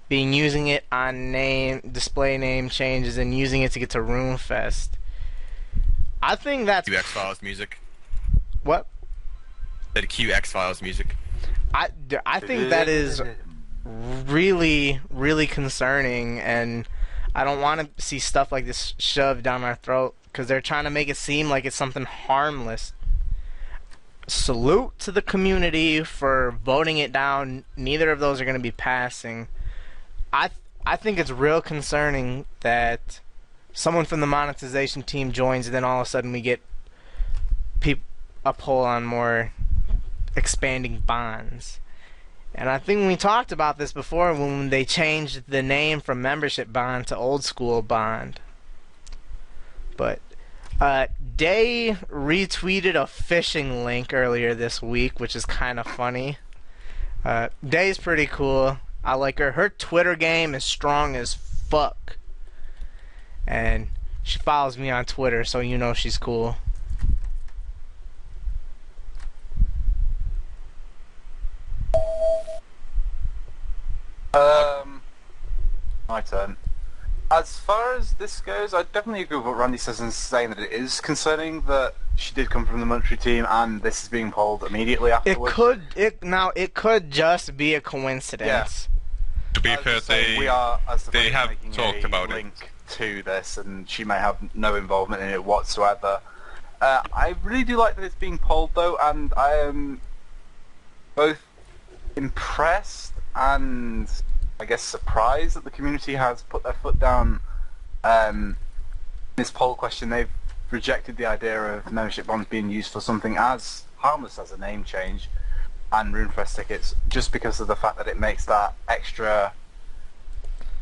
using it on display name changes and using it to get to RuneFest. I think that's Q X-Files music. what That Q X-Files music. I think that is really, really concerning, and I don't want to see stuff like this shoved down our throat because they're trying to make it seem like it's something harmless. Salute to the community for voting it down. Neither of those are going to be passing. I think it's real concerning that someone from the monetization team joins, and then all of a sudden we get a poll on more expanding bonds. And I think we talked about this before when they changed the name from membership bond to old school bond. But Day retweeted a phishing link earlier this week, which is kind of funny. Day's pretty cool. I like her. Her Twitter game is strong as fuck. And she follows me on Twitter, so you know she's cool. My turn. As far as this goes, I definitely agree with what Randy says in saying that it is concerning that she did come from the monetary team and this is being polled immediately afterwards. It could just be a coincidence. To be fair, we are, as the they vote, have making talked a about link it. to this, and she may have no involvement in it whatsoever. I really do like that it's being polled though, and I am both impressed and I guess surprised that the community has put their foot down in this poll question. They've rejected the idea of membership bonds being used for something as harmless as a name change and RuneFest tickets, just because of the fact that it makes that extra,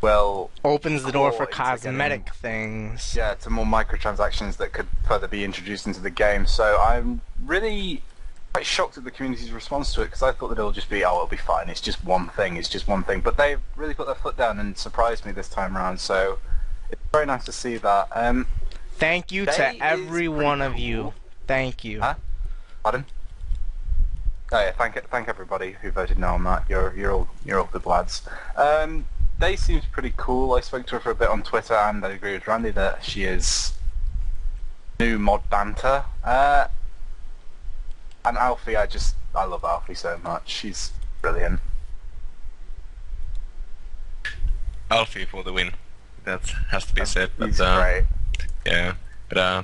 well, Opens the door for into cosmetic getting, things. yeah, to more microtransactions that could further be introduced into the game. So I'm really quite shocked at the community's response to it, because I thought that it'll just be, oh, it'll be fine, it's just one thing, but they've really put their foot down and surprised me this time around, so it's very nice to see that. Thank you Day to is every pretty one of cool. you. Thank you. Huh? Pardon? Oh yeah, thank everybody who voted no on that. You're all good lads. Day seems pretty cool. I spoke to her for a bit on Twitter, and I agree with Randy that she is new mod banter. And Alfie, I love Alfie so much. She's brilliant. Alfie for the win. That has to be said. But, He's great. Yeah, but How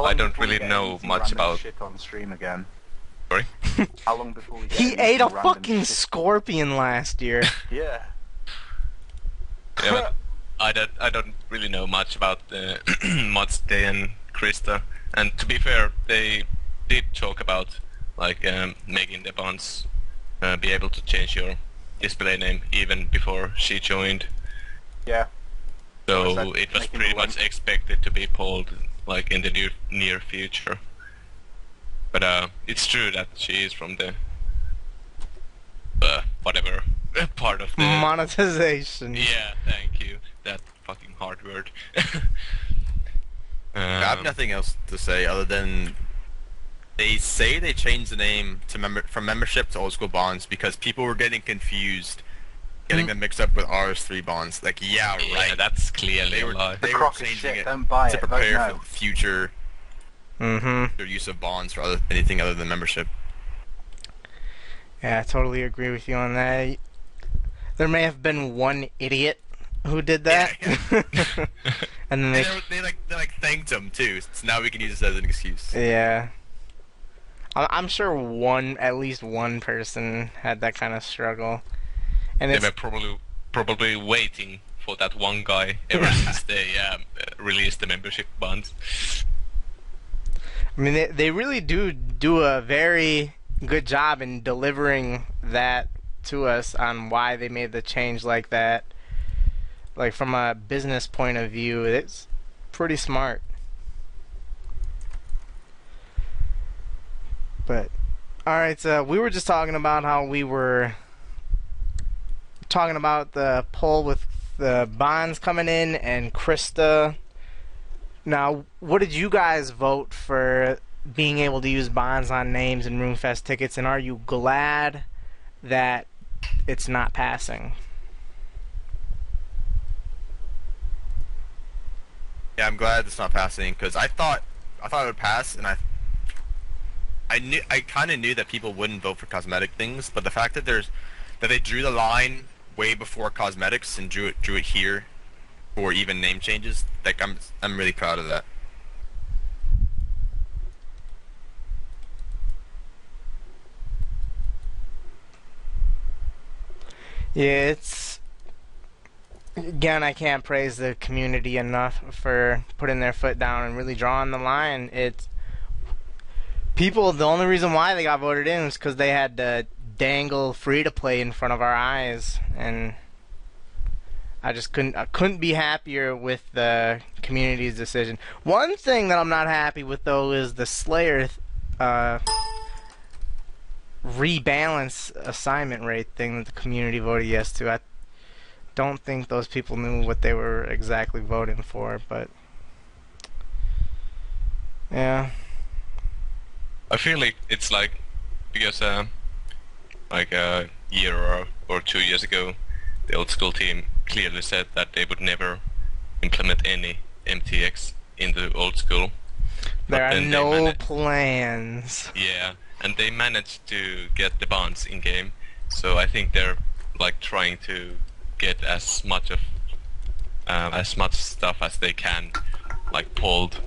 long I don't before we really get know eating much random about. shit on stream again? Sorry. How long before we get He eating ate a random fucking shit? scorpion last year. Yeah. Yeah, but I don't really know much about Mods Day and Krista. And to be fair, they did talk about like making the bonds be able to change your display name even before she joined. Yeah. So Was that it was making pretty the much link? expected to be pulled like in the near future. But it's true that she is from the whatever part of the Monetization. Yeah, thank you. That fucking hard word. I have nothing else to say other than they say they changed the name to from membership to old school bonds because people were getting confused, getting them mixed up with RS3 bonds. Like, yeah, Yeah, right. that's clearly They a were lie. they were crock of changing shit, it don't buy to it, vote prepare no. for the future their use of bonds for anything other than membership. Yeah, I totally agree with you on that. There may have been one idiot who did that. Yeah, And then They like thanked him too, so now we can use this as an excuse. yeah. I'm sure at least one person had that kind of struggle. And They it's, were probably waiting for that one guy ever since they released the membership bonds. I mean, they really do a very good job in delivering that to us on why they made the change like that. Like, from a business point of view, it's pretty smart. But, alright, so we were just talking about how we were talking about the poll with the bonds coming in and Krista. Now, what did you guys vote for being able to use bonds on names and RuneFest tickets, and are you glad that it's not passing? Yeah, I'm glad it's not passing because I thought thought it would pass, and I kind of knew that people wouldn't vote for cosmetic things, but the fact that they drew the line way before cosmetics and drew it here for even name changes, like I'm really proud of that. Yeah, it's again, I can't praise the community enough for putting their foot down and really drawing the line. It's people. The only reason why they got voted in is because they had to dangle free to play in front of our eyes, and I couldn't be happier with the community's decision. One thing that I'm not happy with though is the Slayer rebalance assignment rate thing that the community voted yes to. I don't think those people knew what they were exactly voting for, but yeah. I feel like it's like because like a year or 2 years ago, the old school team clearly said that they would never implement any MTX in the old school. There But are then no plans. Yeah, and they managed to get the bonds in game, so I think they're like trying to get as much stuff as they can, like pulled,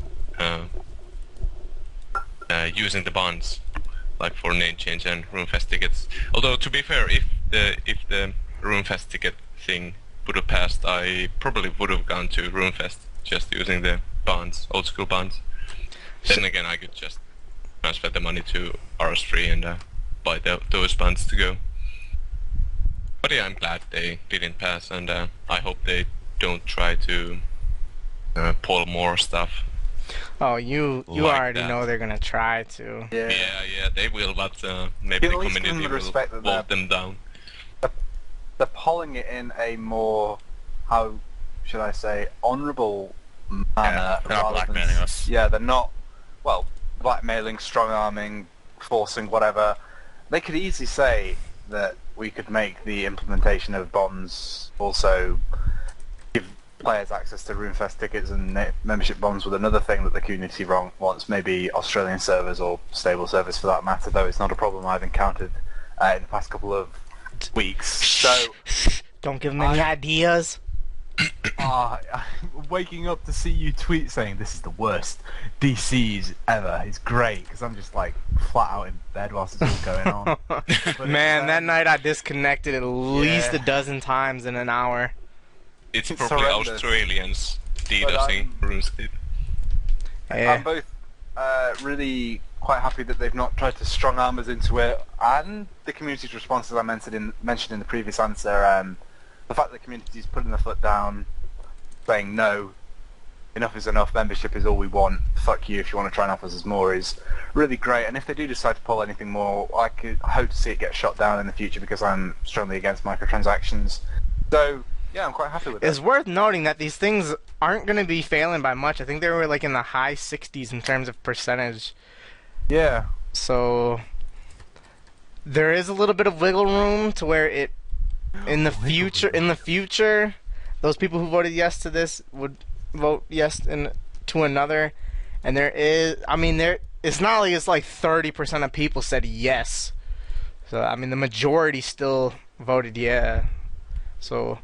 using the bonds, like for name change and Runefest tickets. Although to be fair, if the Runefest ticket thing would have passed, I probably would have gone to Runefest just using the bonds, old school bonds. Then again, I could just transfer the money to RS3 and buy those bonds to go. But yeah, I'm glad they didn't pass, and I hope they don't try to pull more stuff. Oh, you Like already that. know they're gonna try to. Yeah, they will, but maybe At the least give them community the will respect that vote them down. they're polling it in a more, how should I say, honourable manner. Yeah, they're not rather than blackmailing us. Yeah, they're not, well, blackmailing, strong-arming, forcing, whatever. They could easily say that we could make the implementation of bonds also give players access to Runefest tickets and membership bonds with another thing that the community wants, maybe Australian servers or stable servers for that matter, though it's not a problem I've encountered in the past couple of weeks. So, Don't give them any ideas. waking up to see you tweet saying this is the worst DCs ever is great, because I'm just like flat out in bed whilst it's all going on. But Man, that night I disconnected at least a dozen times in an hour. It's It's probably horrendous. Australians But DDoSing RuneScape. Yeah. I'm both really quite happy that they've not tried to strong arm us into it, and the community's response, as I mentioned in the previous answer, the fact that the community's putting their foot down, saying no, enough is enough, membership is all we want, fuck you if you want to try and offer us more, is really great. And if they do decide to pull anything more, I hope to see it get shot down in the future, because I'm strongly against microtransactions. So yeah, I'm quite happy with It's it. worth noting that these things aren't going to be failing by much. I think they were like in the high 60s in terms of percentage. Yeah. So there is a little bit of wiggle room to where it in the future those people who voted yes to this would vote yes to another, and it's not like it's like 30% of people said yes. So I mean the majority still voted yeah. So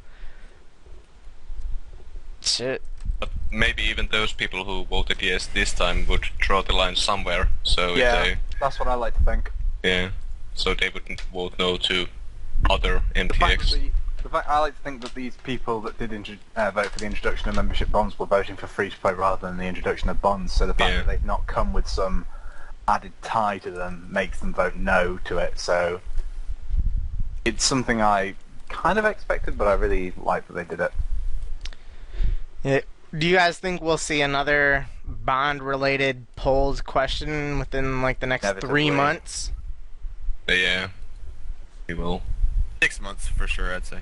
shit. But maybe even those people who voted yes this time would draw the line somewhere. So Yeah, if that's what I like to think. so they wouldn't vote no to other The fact, MTX. I like to think that these people that did vote for the introduction of membership bonds were voting for free-to-play rather than the introduction of bonds, so the fact that they've not come with some added tie to them makes them vote no to it, so it's something I kind of expected, but I really like that they did it. Yeah. Do you guys think we'll see another bond-related polls question within like the next Inevitably. 3 months? Yeah, we will. 6 months for sure, I'd say.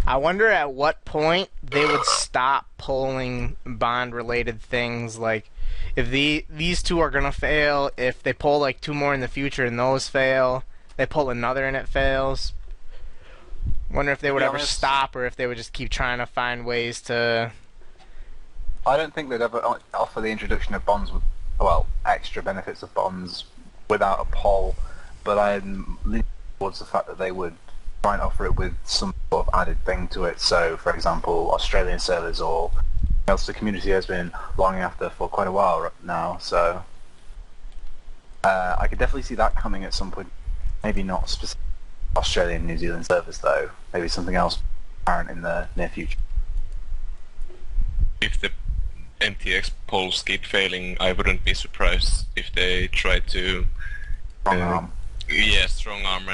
I wonder at what point they would stop polling bond-related things. Like, if these two are gonna fail, if they pull like 2 more in the future and those fail, they pull another and it fails. Wonder if they would be ever honest- stop, or if they would just keep trying to find ways to I don't think they'd ever offer the introduction of bonds with, well, extra benefits of bonds without a poll, but I'm leaning towards the fact that they would try and offer it with some sort of added thing to it. So, for example, Australian sailors or else the community has been longing after for quite a while now. So, I could definitely see that coming at some point. Maybe not specific Australian New Zealand servers though. Maybe something else apparent in the near future. If the MTX polls keep failing, I wouldn't be surprised if they try to Strong arm. strong arm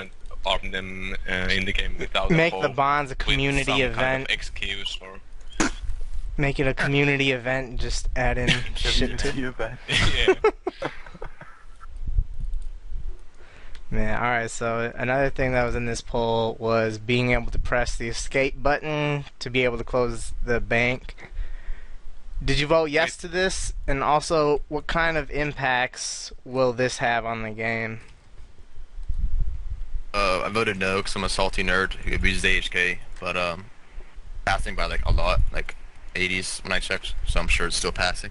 them in the game without Make a poll, the bonds a with community some event. kind of excuse or Make it a community event and just add in shit to it. yeah. Man, alright, so another thing that was in this poll was being able to press the escape button to be able to close the bank. Did you vote yes to this? And also, what kind of impacts will this have on the game? I voted no because I'm a salty nerd who abuses AHK, but passing by like a lot, like 80s when I checked, so I'm sure it's still passing.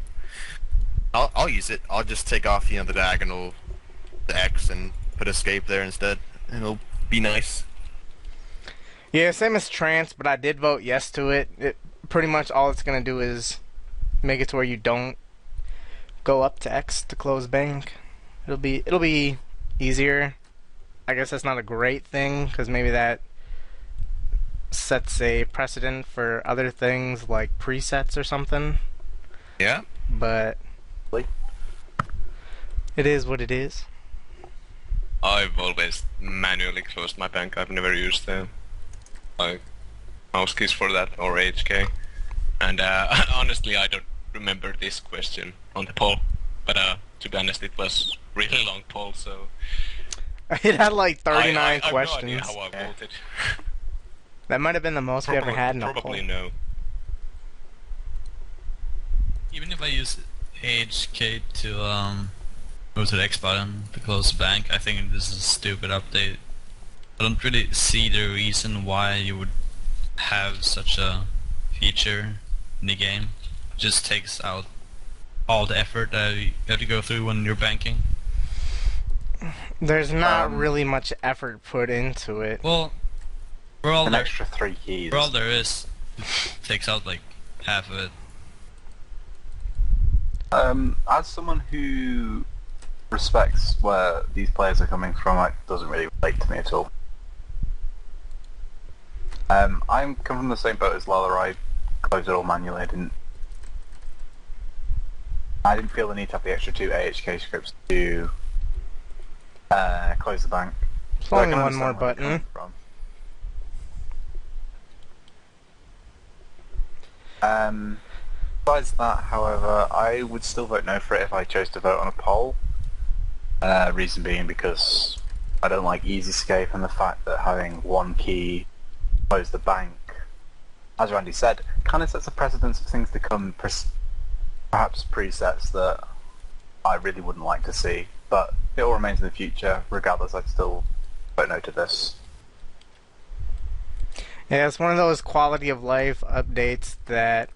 I'll use it. I'll just take off, the diagonal, the X, and put escape there instead, and it'll be nice. Yeah, same as Trance, but I did vote yes to it. It pretty much all it's gonna do is make it to where you don't go up to X to close bank. It'll be easier. I guess that's not a great thing because maybe that sets a precedent for other things like presets or something. Yeah. But it is what it is. I've always manually closed my bank. I've never used the mouse keys for that or HK. And honestly, I don't remember this question on the poll. But to be honest, it was really long poll, so It had like 39 I have questions. no idea how I voted. That might have been the most we ever had in a Probably poll. no. Even if I use AHK to go to the X button to close the bank, I think this is a stupid update. I don't really see the reason why you would have such a feature in the game. It just takes out all the effort that you have to go through when you're banking. There's not really much effort put into it. Well, for all An there, extra 3 keys. for all there is, it takes out like half of it. As someone who respects where these players are coming from, it doesn't really relate to me at all. I'm coming from the same boat as Lelador. I closed it all manually. I didn't feel the need to have the extra 2 AHK scripts to close the bank. It's So I only can one more understand where they're button. coming from. Besides that, however, I would still vote no for it if I chose to vote on a poll. Reason being because I don't like easy escape and the fact that having one key close the bank, as Randy said, kind of sets a precedence for things to come, perhaps presets that I really wouldn't like to see. But it all remains in the future. Regardless, I'd still vote no to this. Yeah, it's one of those quality of life updates that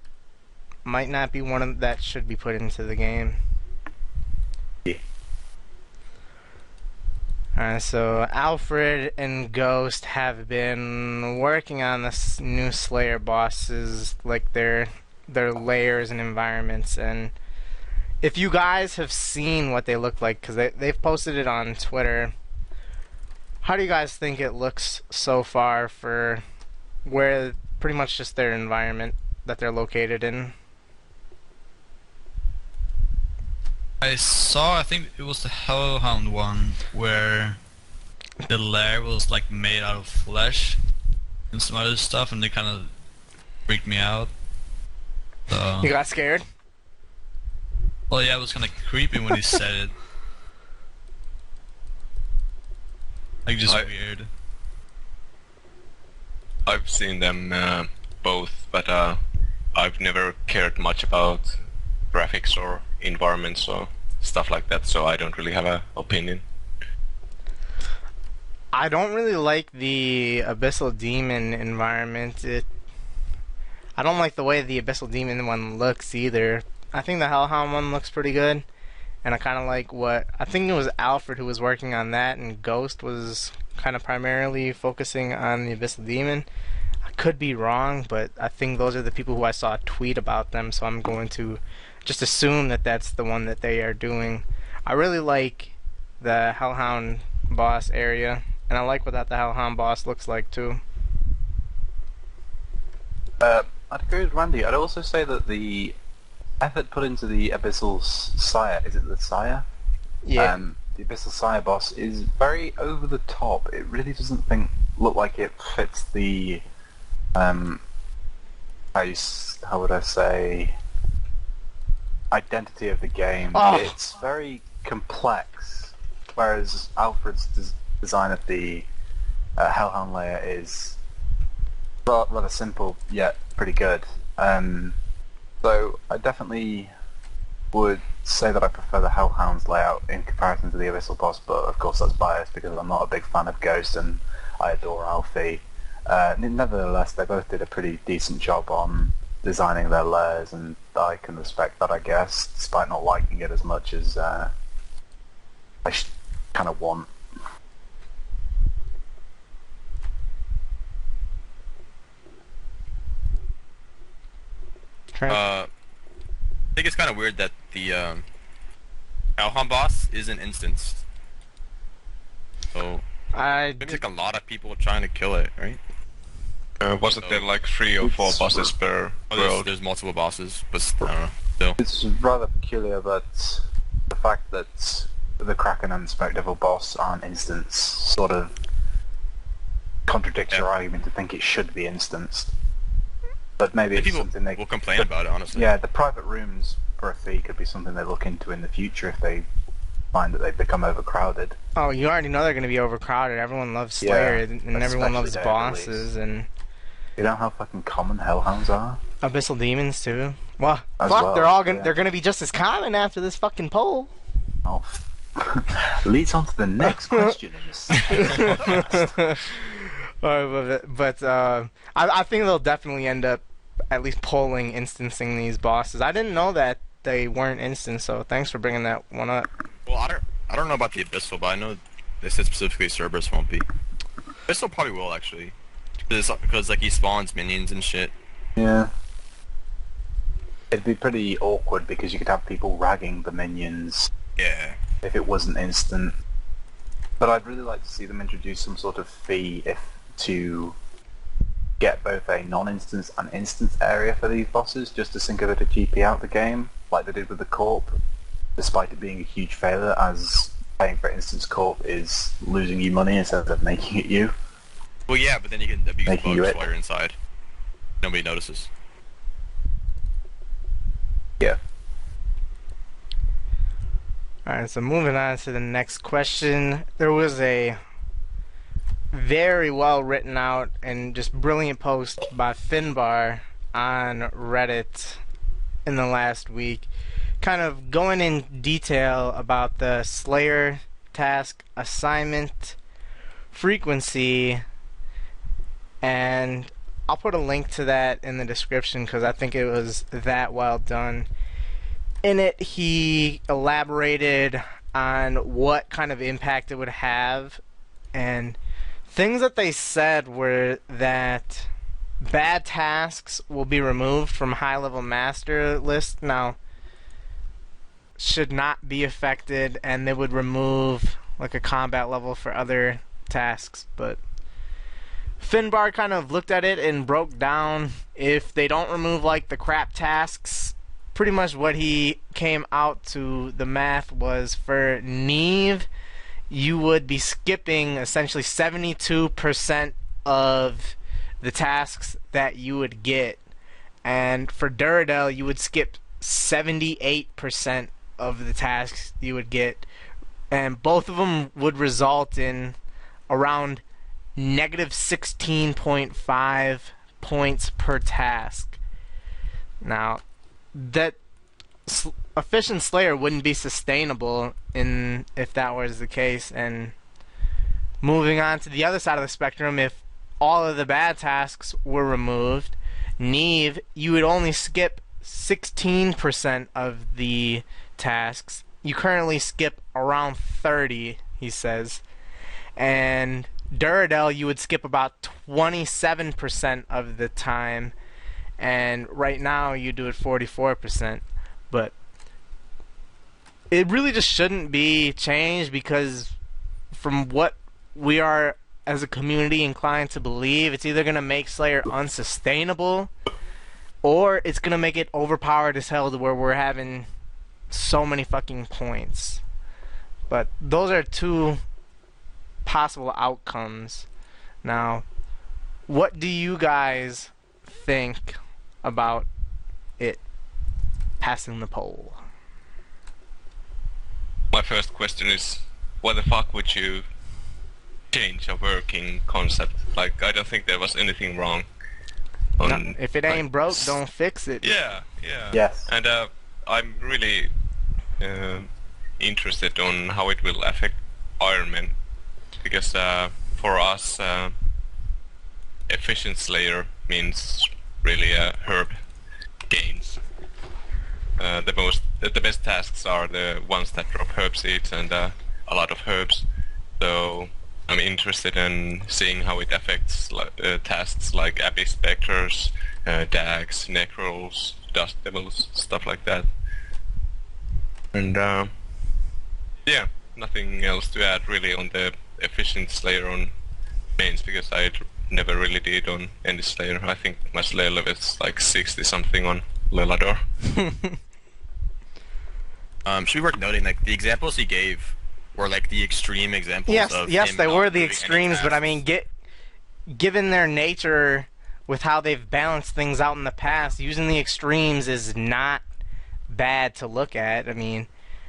might not be one of that should be put into the game. Yeah. Alright, so Alfred and Ghost have been working on this new Slayer bosses, like their layers and environments, and if you guys have seen what they look like, because they've posted it on Twitter, how do you guys think it looks so far for where pretty much just their environment that they're located in? I saw, I think it was the Hellhound one, where the lair was like made out of flesh and some other stuff, and they kind of freaked me out. So, You got scared? well, yeah, it was kind of creepy when he said it. Like, just weird. I've seen them both, but I've never cared much about graphics or environments or stuff like that, so I don't really have an opinion. I don't really like the Abyssal Demon environment. I don't like the way the Abyssal Demon one looks either. I think the Hellhound one looks pretty good, and I kind of like what I think it was Alfred who was working on that, and Ghost was kind of primarily focusing on the Abyssal Demon. I could be wrong, but I think those are the people who I saw tweet about them, so I'm going to just assume that that's the one that they are doing. I really like the Hellhound boss area, and I like what that the Hellhound boss looks like too. I'd agree with Randy. I'd also say that the effort put into the Abyssal Sire, is it the Sire? Yeah. The Abyssal Sire boss is very over the top. It really doesn't look like it fits the how would I say, identity of the game. Oh. It's very complex, whereas Alfred's design of the Hellhound layer is rather simple yet pretty good. So I definitely would say that I prefer the Hellhound's layout in comparison to the Abyssal boss, but of course that's biased because I'm not a big fan of Ghost and I adore Alfie. Nevertheless, they both did a pretty decent job on designing their layers, and I can respect that, I guess, despite not liking it as much as I kind of want. I think it's kind of weird that the Alham boss isn't instanced. So I there's like a lot of people trying to kill it, right? Wasn't there like 3 or 4 bosses per Oh, world? there's multiple bosses, but I don't know. Still. It's rather peculiar that the fact that the Kraken and Spectral boss aren't instants sort of contradicts your argument to think it should be instanced. But maybe it's People something they will complain about it, honestly. Yeah, the private rooms for a fee could be something they look into in the future if they find that they become overcrowded. Oh, you already know they're going to be overcrowded. Everyone loves Slayer, Yeah, and everyone loves especially day of bosses, and You know how fucking common Hellhounds are? Abyssal Demons too. Well, As fuck, well, they're all gonna yeah. they're gonna be just as common after this fucking poll. Oh, leads on to the next question in this podcast. I think they'll definitely end up at least polling instancing these bosses. I didn't know that they weren't instanced, so thanks for bringing that one up. Well, I don't know about the Abyssal, but I know they said specifically Cerberus won't be. Abyssal probably will actually, because like he spawns minions and shit. Yeah. It'd be pretty awkward because you could have people ragging the minions Yeah. if it wasn't instant. But I'd really like to see them introduce some sort of fee to get both a non-instance and instance area for these bosses, just to sink a bit of GP out the game, like they did with the Corp, despite it being a huge failure, as paying for instance Corp is losing you money instead of making it you. Well, yeah, but then you can abuse Making you bugs it. while you're inside. Nobody notices. Yeah. Alright, so moving on to the next question. There was a very well written out and just brilliant post by Finbar on Reddit in the last week, kind of going in detail about the Slayer task assignment frequency, and I'll put a link to that in the description because I think it was that well done. In it, he elaborated on what kind of impact it would have, and things that they said were that bad tasks will be removed from high-level master list. Now, should not be affected, and they would remove like a combat level for other tasks. But Finbar kind of looked at it and broke down if they don't remove like the crap tasks. Pretty much what he came out to the math was for Neve, you would be skipping essentially 72% of the tasks that you would get, and for Duradel you would skip 78% of the tasks you would get, and both of them would result in around negative 16.5 points per task. Now, that efficient Slayer wouldn't be sustainable if that was the case. And moving on to the other side of the spectrum, if all of the bad tasks were removed, Neve, you would only skip 16% of the tasks. You currently skip around 30, he says. And Duradel, you would skip about 27% of the time. And right now, you do it 44%. But it really just shouldn't be changed because from what we are as a community inclined to believe, it's either going to make Slayer unsustainable or it's going to make it overpowered as hell to where we're having so many fucking points. But those are two possible outcomes. Now, what do you guys think about it passing the poll? My first question is, why the fuck would you change a working concept? Like, I don't think there was anything wrong. No, if it ain't broke, don't fix it. Yeah. Yes. And I'm really interested on how it will affect Iron Man, because for us, efficient Slayer means really herb gains. The best tasks are the ones that drop herb seeds and a lot of herbs. So I'm interested in seeing how it affects tasks like Abyss Specters, Dags, Necrals, Dust Devils, stuff like that. And yeah, nothing else to add really on the efficient Slayer on mains, because I never really did on any Slayer. I think my Slayer level is like 60 something on Lelador. Should be worth noting, like, the examples he gave were like the extreme examples of Yes, him they not were the moving any extremes, but I tasks. mean, given their nature with how they've balanced things out in the past, using the extremes is not bad to look at. I mean,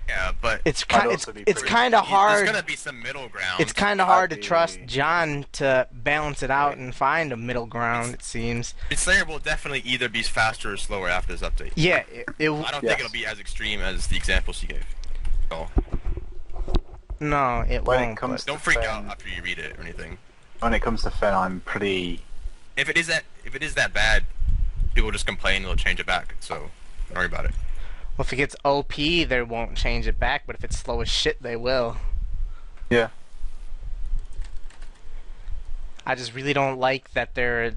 Yeah, but it's I'd kind also be it's pretty- kind of hard. There's gonna be some middle ground. It's kind of hard to I'd trust be- John to balance it out and find a middle ground. It seems. Slayer will definitely either be faster or slower after this update. Yeah, I don't Yes. think it'll be as extreme as the examples he gave. So no, it When it won't. comes But don't freak out after you read it or anything. When it comes to Finn, I'm pretty... If it is that bad, people just complain and they'll change it back. So don't worry about it. well, if it gets OP, they won't change it back. But if it's slow as shit, they will. Yeah. I just really don't like that they're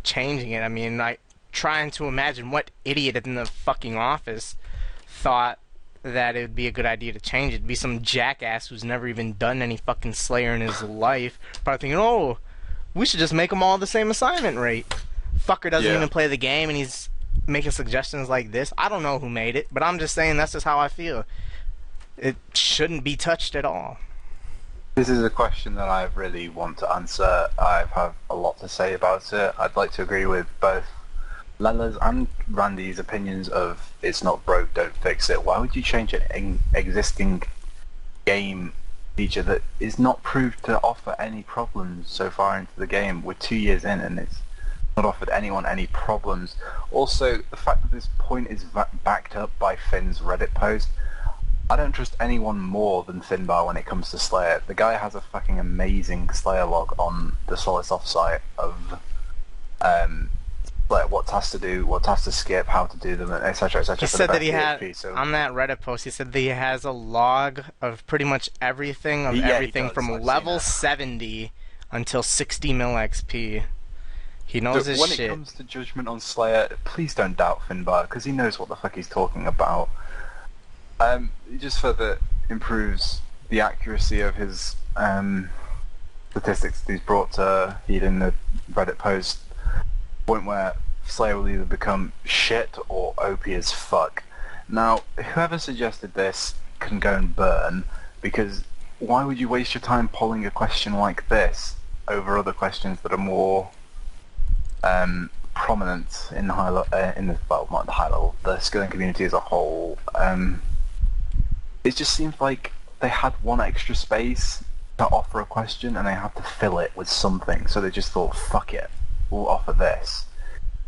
changing it. I mean, trying to imagine what idiot in the fucking office thought that it would be a good idea to change it. It'd be some jackass who's never even done any fucking Slayer in his life. Probably thinking, oh, we should just make them all the same assignment rate. Fucker doesn't Yeah. even play the game and he's making suggestions like this. I don't know who made it, but I'm just saying that's just how I feel. It shouldn't be touched at all. This is a question that I really want to answer. I have a lot to say about it. I'd like to agree with both Lela's and Randy's opinions of it's not broke, don't fix it. Why would you change an existing game feature that is not proved to offer any problems so far into the game? We're 2 years in and it's not offered anyone any problems. Also, the fact that this point is backed up by Finn's Reddit post, I don't trust anyone more than Finbar when it comes to Slayer. The guy has a fucking amazing Slayer log on the Solisoft site of like what tasks to do, what tasks to skip, how to do them, etc. etc. He said that he had, on that Reddit post, he said that he has a log of pretty much everything, Yeah, he everything does, from I've seen level that. 70 until 60 mil XP. He knows his when shit. it comes to judgment on Slayer, please don't doubt Finbar, because he knows what the fuck he's talking about. It just further improves the accuracy of his statistics that he's brought to heed in the Reddit post. Point where Slayer will either become shit or OP as fuck. Now, whoever suggested this can go and burn, because why would you waste your time polling a question like this over other questions that are more prominent in the not the high level, the skilling community as a whole? It just seems like they had one extra space to offer a question and they had to fill it with something, so they just thought, fuck it, we'll offer this.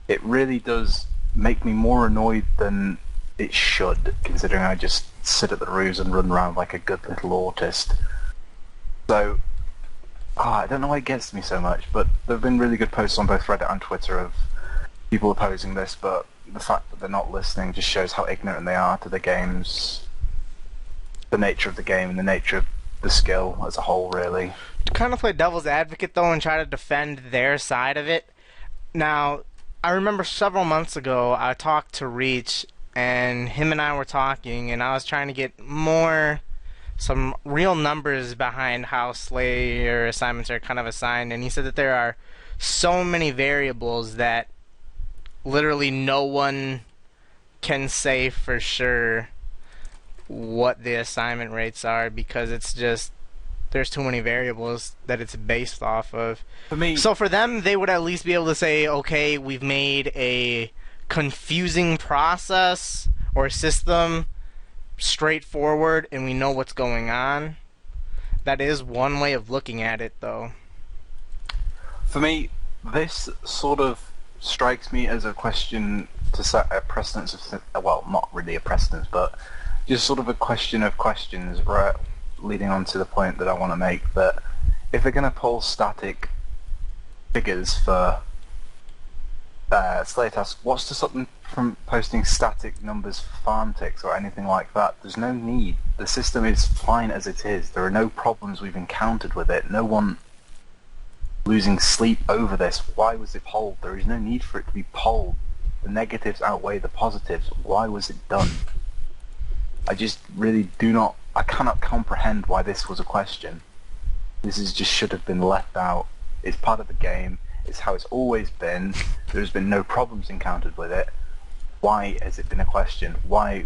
It really does make me more annoyed than it should, considering I just sit at the roos and run around like a good little autist. So, I don't know why it gets to me so much, but there have been really good posts on both Reddit and Twitter of people opposing this, but the fact that they're not listening just shows how ignorant they are to the game's, the nature of the game and the nature of the skill as a whole, really. To kind of play devil's advocate, though, and try to defend their side of it. Now, I remember several months ago, I talked to Reach, and him and I were talking, and I was trying to get some real numbers behind how Slayer assignments are kind of assigned, and he said that there are so many variables that literally no one can say for sure what the assignment rates are, because it's just there's too many variables that it's based off of. For me, So for them, they would at least be able to say, okay, we've made a confusing process or system straightforward and we know what's going on. That is one way of looking at it, though. for me, this sort of strikes me as a question to set a precedence of, well, not really a precedence, but just sort of a question of questions, right, leading on to the point that I want to make, that if they're going to pull static figures for Slayer tasks, what's to stop them from posting static numbers for farm ticks or anything like that? There's no need. The system is fine as it is. There are no problems we've encountered with it. No one losing sleep over this. Why was it polled? There is no need for it to be polled. The negatives outweigh the positives. Why was it done? I just really I cannot comprehend why this was a question. This is just should have been left out. It's part of the game. It's how it's always been. There's been no problems encountered with it. Why has it been a question? Why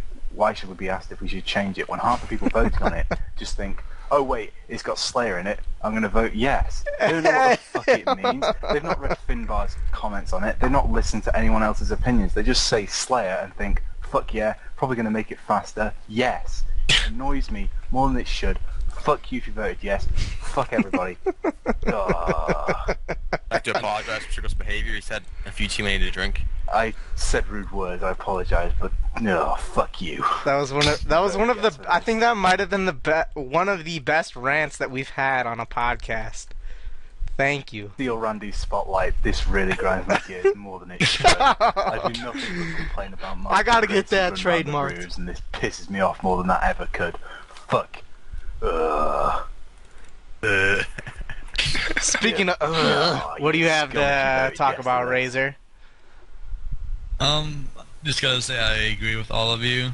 should we be asked if we should change it when half the people voting on it just think, oh wait, it's got Slayer in it, I'm going to vote yes. They don't know what the fuck it means. They've not read Finbar's comments on it. They've not listened to anyone else's opinions. They just say Slayer and think, fuck yeah, probably going to make it faster. Yes. It annoys me more than it should. Fuck you if you voted yes. Fuck everybody. I'd like to apologize for Trickool's behavior. He said a few too many to drink. I said rude words. I apologize, but no, fuck you. That was one of the. I think that might have been one of the best rants that we've had on a podcast. Thank you. Steal Randy's spotlight. This really grinds my gears more than it should. I do nothing but complain about my. I gotta get that trademarked. Brews, and this pisses me off more than that ever could. Fuck. Speaking Yeah. of, what do you have to talk about, yesterday. Razor? Just gotta say I agree with all of you.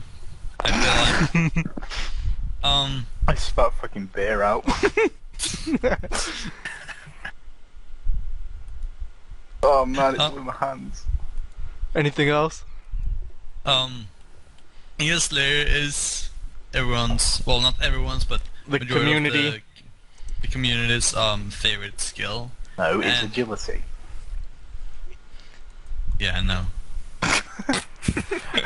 I feel like, I spat fucking beer out. Oh man, it's with my hands. Anything else? Yes, Slayer is everyone's, well, not everyone's, but The majority community. of the community's favorite skill. No, it's And- agility. Yeah, I know.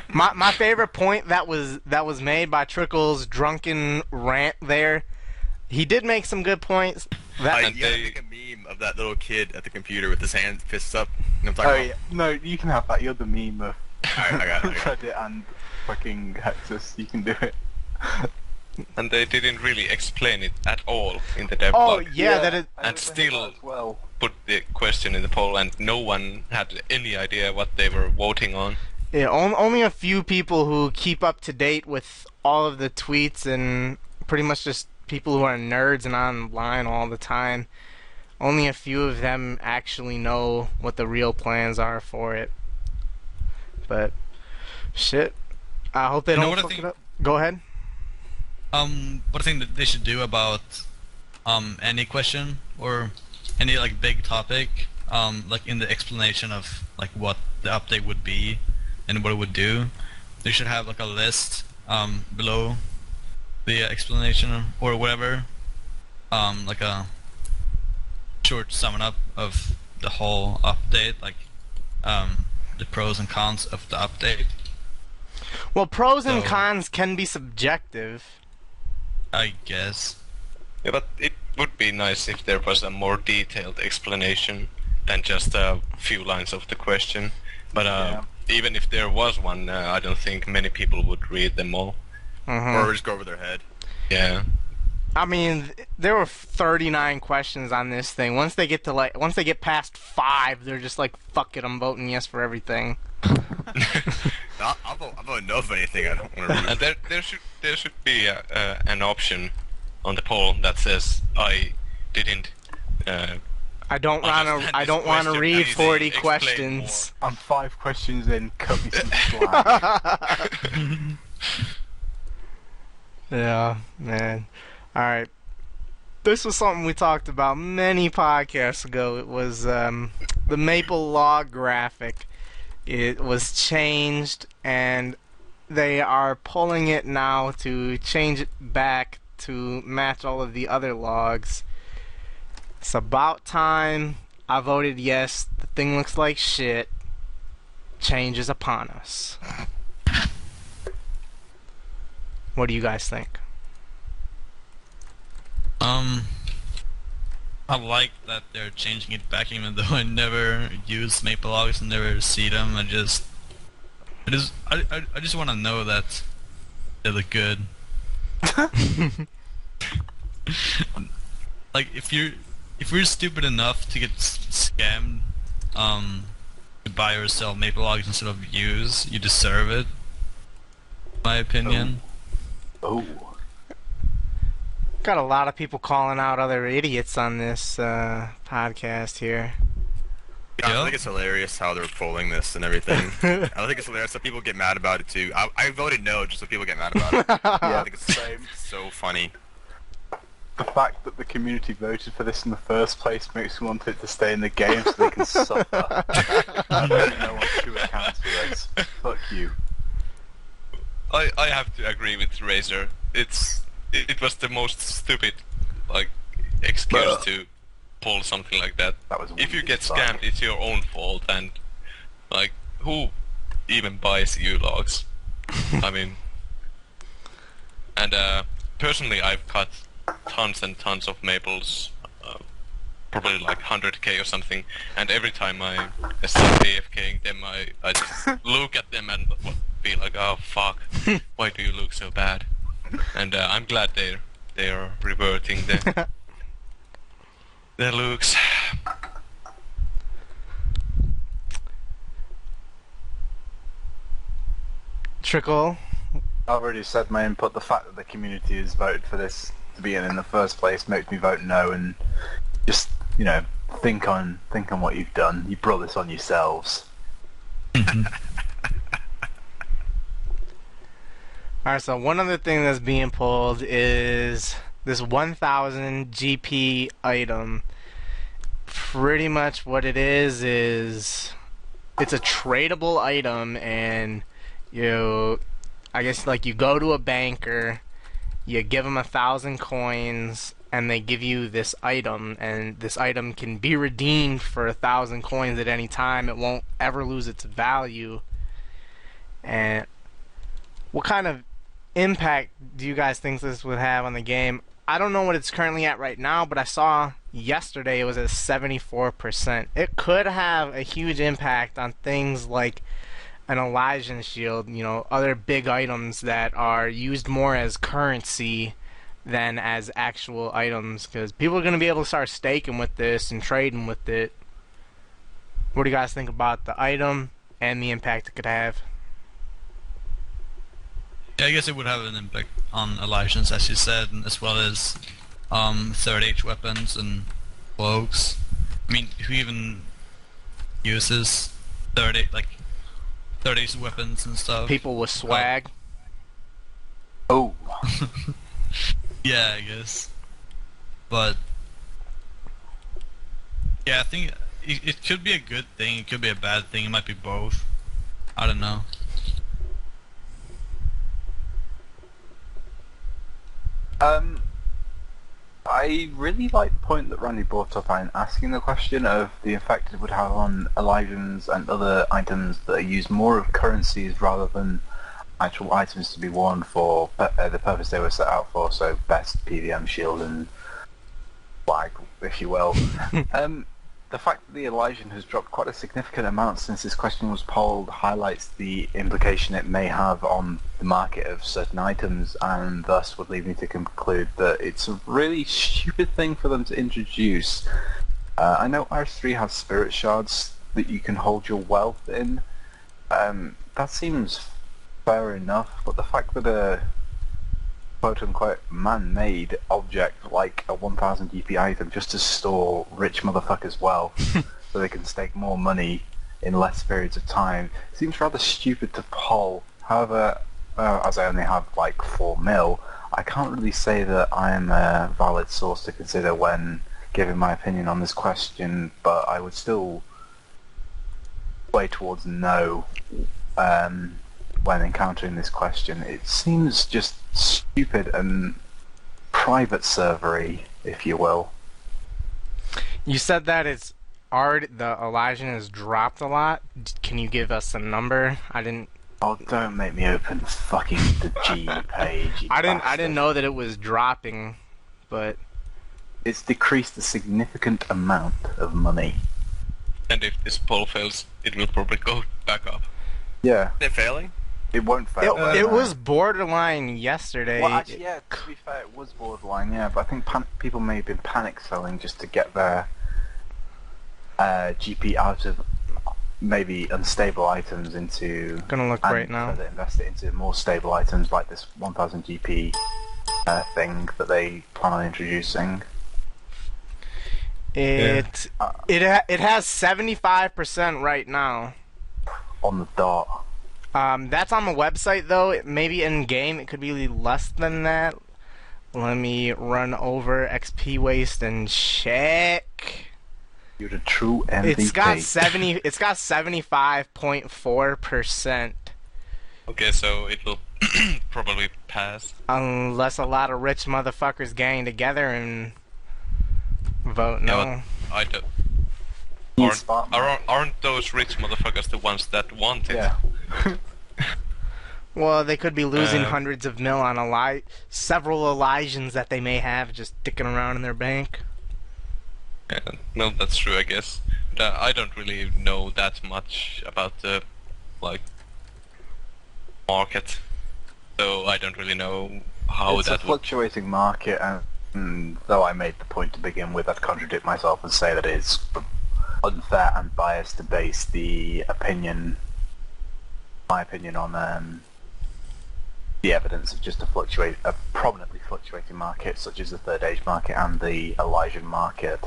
My favorite point that was made by Trickle's drunken rant there. He did make some good points. You That gotta make a meme of that little kid at the computer with his hands fists up. You know what I'm Oh talking yeah, no, you can have that. You're the meme of Alright, I got it. Reddit and fucking Hexis. You can do it. And they didn't really explain it at all in the dev oh log. yeah, that is. And still- as well. Put the question in the poll, and no one had any idea what they were voting on. Yeah, only a few people who keep up to date with all of the tweets, and pretty much just people who are nerds and online all the time. Only a few of them actually know what the real plans are for it. But shit, I hope they You know don't what I fuck think- it up. Go ahead. What I think that they should do about any question or any like big topic, like in the explanation of like what the update would be and what it would do, they should have like a list below the explanation or whatever, like a short summing up of the whole update, like the pros and cons of the update. Well, pros and So- cons can be subjective. I guess. Yeah, but it would be nice if there was a more detailed explanation than just a few lines of the question. But even if there was one, I don't think many people would read them all. Mhm. Or just go over their head. Yeah. I mean, there were 39 questions on this thing. Once they get past 5, they're just like, fuck it, I'm voting yes for everything. I'll vote no for anything I don't want to read. And there should be an option on the poll that says I didn't. I don't want to read 40 questions. I'm 5 questions in. Cut me some slack. Yeah, man. Alright. This was something we talked about many podcasts ago. It was the Maple log graphic. It was changed, and they are pulling it now to change it back to match all of the other logs. It's about time. I voted yes. The thing looks like shit. Change is upon us. What do you guys think? I like that they're changing it back, even though I never use maple logs and never see them. I just want to know that they look good. Like if you're stupid enough to get scammed, to buy or sell maple logs instead of use, you deserve it. My opinion. Oh. Got a lot of people calling out other idiots on this podcast here. I think it's hilarious how they're polling this and everything. I don't think it's hilarious that people get mad about it too. I voted no just so people get mad about it. Yeah, I think it's so funny. The fact that the community voted for this in the first place makes me want it to stay in the game so they can suffer. I don't know what to account for this. Fuck you. I have to agree with Razor. It was the most stupid excuse to pull something like that. That was if you weird, get sorry. scammed, it's your own fault, and who even buys U-logs? I mean, and personally, I've cut tons and tons of maples, probably like 100k or something, and every time I start AFKing them, I just look at them and be like, oh fuck, why do you look so bad? And I'm glad they are reverting their looks. Trickool. I've already said my input. The fact that the community has voted for this to be in the first place makes me vote no, and just, you know, think on what you've done. You brought this on yourselves. Alright, so one other thing that's being pulled is this 1000 GP item. Pretty much what it is it's a tradable item, and I guess like you go to a banker, you give them 1,000 coins, and they give you this item, and this item can be redeemed for 1,000 coins at any time. It won't ever lose its value. And what kind of impact do you guys think this would have on the game? I don't know what it's currently at right now, but I saw yesterday it was at 74%. It could have a huge impact on things like an Elysian shield, other big items that are used more as currency than as actual items, because people are going to be able to start staking with this and trading with it. What do you guys think about the item and the impact it could have? Yeah, I guess it would have an impact on Elysians, as you said, as well as third age weapons and cloaks. I mean, who even uses third age weapons and stuff? People with swag. Oh. Yeah, I guess. But yeah, I think it could be a good thing. It could be a bad thing. It might be both. I don't know. I really like the point that Randy brought up in asking the question of the effect it would have on Elysians and other items that are used more of currencies rather than actual items to be worn for the purpose they were set out for, so best PVM shield and flag, if you will. the fact that the Elysian has dropped quite a significant amount since this question was polled highlights the implication it may have on the market of certain items, and thus would lead me to conclude that it's a really stupid thing for them to introduce. I know Rs3 has spirit shards that you can hold your wealth in. That seems fair enough, but the fact that a quote-unquote man-made object like a 1000 GP item just to store rich motherfuckers' wealth so they can stake more money in less periods of time seems rather stupid to poll. However, as I only have like 4 mil, I can't really say that I'm a valid source to consider when giving my opinion on this question, but I would still sway towards no when encountering this question. It seems just stupid and private servery, if you will. You said that it's already the Elysian has dropped a lot. Can you give us a number? I didn't. Oh, don't make me open fucking the G page. You I didn't bastard. know that it was dropping, but It's decreased a significant amount of money. And if this poll fails, it will probably go back up. Yeah, Is it failing? it won't fail. it was borderline yesterday. Well, actually, yeah, to be fair, it was borderline, yeah, but I think people may have been panic selling just to get their GP out of maybe unstable items into... Gonna look and right now. further invest it into more stable items like this 1000 GP thing that they plan on introducing. It has 75% right now. On the dot. That's on the website though. Maybe in game it could be less than that. Let me run over XP waste and check. You're the true MVP. It's got 75.4%. Okay, so it will probably pass. Unless a lot of rich motherfuckers gang together and vote no. Yeah, but I don't. He's smart, man. Aren't those rich motherfuckers the ones that want it? Yeah. Well, they could be losing hundreds of mil on several Elysians that they may have just sticking around in their bank. Yeah, no, that's true, I guess. But, I don't really know that much about the market, so I don't really know how It's a that would. fluctuating market, and though I made the point to begin with, I'd contradict myself and say that it's unfair and biased to base my opinion on the evidence of just a prominently fluctuating market, such as the Third Age market and the Elysian market.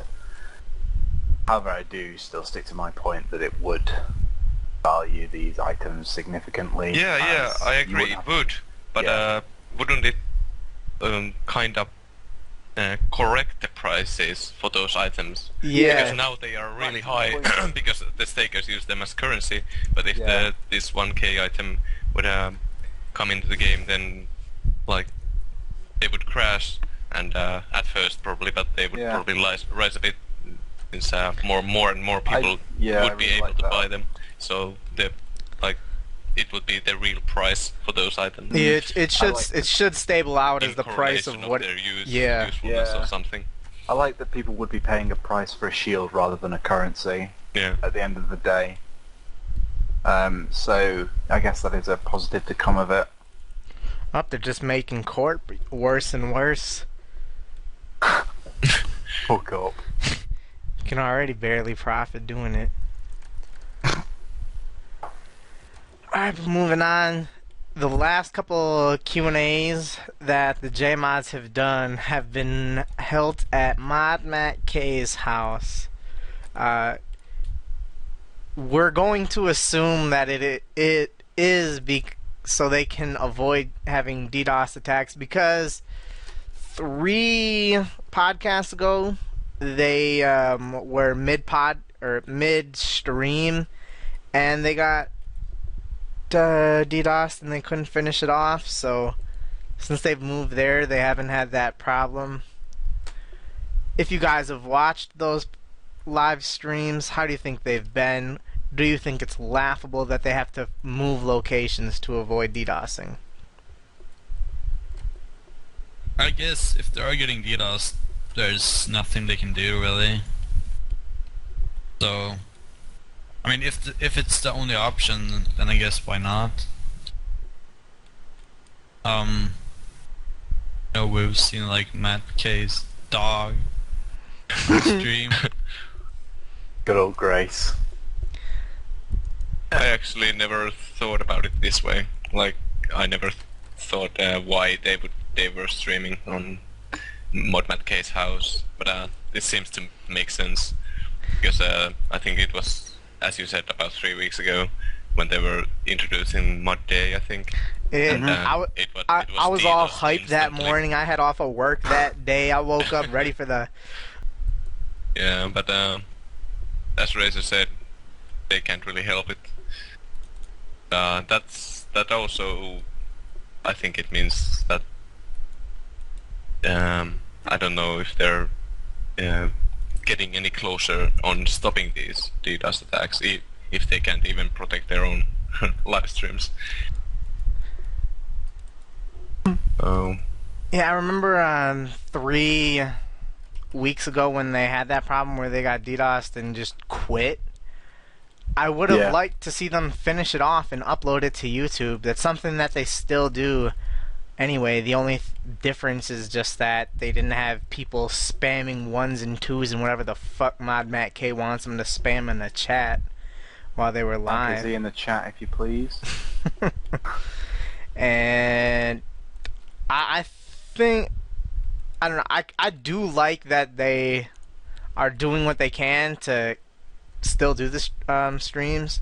However, I do still stick to my point that it would value these items significantly. Yeah, as I you agree, wouldn't it would. But Yeah. wouldn't it kind of correct the prices for those items? Yeah. Because now they are really high That's the point. because the stakers use them as currency. But if Yeah. this 1k item would come into the game, then they would crash. And at first probably, but they would Yeah. probably rise a bit since more and more people I would be really able like to that. buy them. So it would be the real price for those items. It should stable out In as the price of correlation what. their Yeah. usefulness Yeah. or something. I like that people would be paying a price for a shield rather than a currency Yeah. at the end of the day. So I guess that is a positive to come of it. Oh, they're just making Corp worse and worse. Hook up. You can already barely profit doing it. Alright, moving on. The last couple Q&As that the JMods have done have been held at Mod Matt K's house. We're going to assume that it is so they can avoid having DDoS attacks, because 3 podcasts ago they were mid-stream and they got DDoS and they couldn't finish it off. So since they've moved there, they haven't had that problem. If you guys have watched those live streams, how do you think they've been? Do you think it's laughable that they have to move locations to avoid DDoSing? I guess if they are getting DDoS, there's nothing they can do really. So, I mean, if it's the only option, then I guess why not? We've seen like Matt K's dog stream. Good old Grace. I actually never thought about it this way. Like, I never thought why they were streaming on Modmat K's house, but this seems to make sense because I think it was, as you said, about 3 weeks ago when they were introducing Mod Day, I think. It, And I, w- it I was all DDoSed hyped that instantly. morning. I had off of work that day. I woke up ready for the. Yeah, but as Razor said, they can't really help it. That also, I think it means that I don't know if they're getting any closer on stopping these DDoS attacks if they can't even protect their own live streams. Oh, Yeah, I remember 3 weeks ago when they had that problem where they got DDoSed and just quit. I would have Yeah. liked to see them finish it off and upload it to YouTube. That's something that they still do anyway. The only difference is just that they didn't have people spamming ones and twos and whatever the fuck Mod Matt K wants them to spam in the chat while they were Like, is live. he in the chat, if you please? And I think I don't know. I do like that they are doing what they can to still do the streams.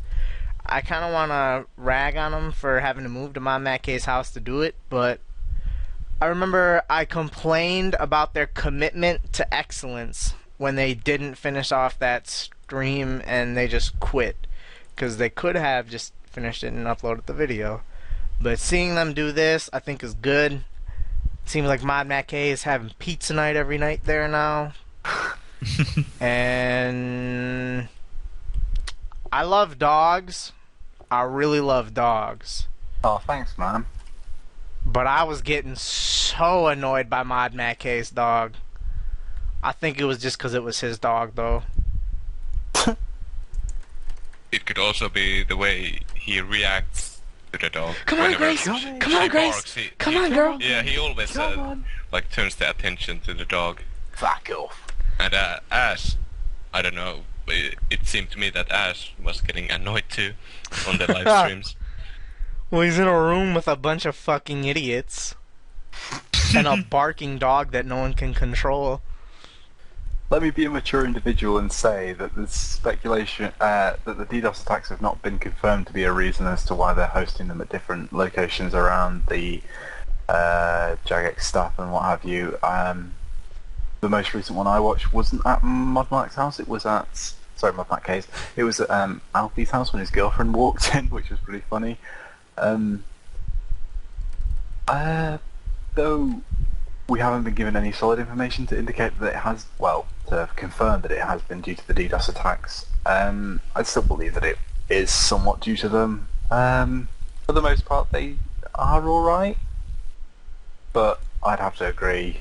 I kind of want to rag on them for having to move to Mom Matt K's house to do it, but I remember I complained about their commitment to excellence when they didn't finish off that stream and they just quit, because they could have just finished it and uploaded the video. But seeing them do this, I think is good. Seems like Mod Matt K is having pizza night every night there now. And I love dogs. I really love dogs. Oh, thanks, man. But I was getting so annoyed by Mod Matt K's dog. I think it was just because it was his dog, though. it could also be the way he reacts to the dog. Come on, Whenever Grace! she Come on, Grace! barks, Come on, girl! Yeah, he always Come on. like turns the attention to the dog. Fuck off. And Ash, I don't know, it seemed to me that Ash was getting annoyed too on the live streams. Well, he's in a room with a bunch of fucking idiots. And a barking dog that no one can control. Let me be a mature individual and say that there's speculation that the DDoS attacks have not been confirmed to be a reason as to why they're hosting them at different locations around the Jagex stuff and what have you. The most recent one I watched wasn't at Modmax house, it was at, sorry, Modmax K's, it was at Alfie's house when his girlfriend walked in, which was pretty funny. Though we haven't been given any solid information to indicate that it has, well, to confirm that it has been due to the DDoS attacks, I still believe that it is somewhat due to them. For the most part, they are alright, but I'd have to agree.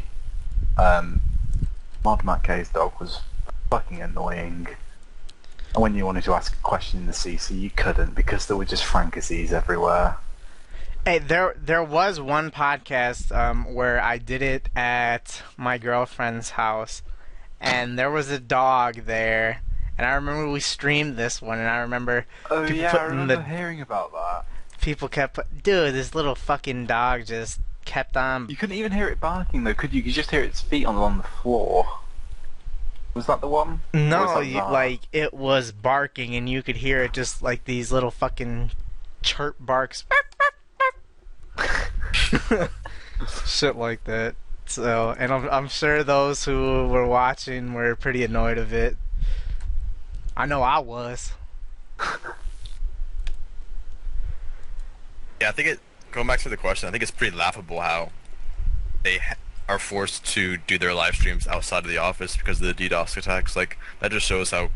Mod Matt K's dog was fucking annoying. And when you wanted to ask a question in the CC, you couldn't because there were just Frankasies everywhere. Hey, there was one podcast where I did it at my girlfriend's house, and there was a dog there, and I remember we streamed this one, and I remember Oh people yeah, I putting remember the hearing about that. people kept dude, this little fucking dog just kept on. You couldn't even hear it barking though, could you? You could just hear its feet on the floor. Was that the one? Or was No, that not? like it was barking, and you could hear it just like these little fucking chirp barks. Shit like that. So, and I'm sure those who were watching were pretty annoyed of it. I know I was. Yeah, I think going back to the question, I think it's pretty laughable how they are forced to do their live streams outside of the office because of the DDoS attacks. Like, that just shows how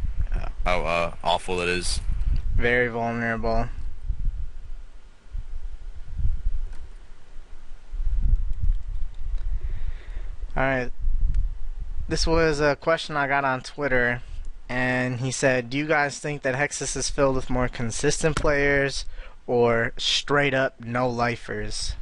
awful it is. Very vulnerable. Alright. This was a question I got on Twitter. and he said, "Do you guys think that Hexis is filled with more consistent players or straight up no-lifers?"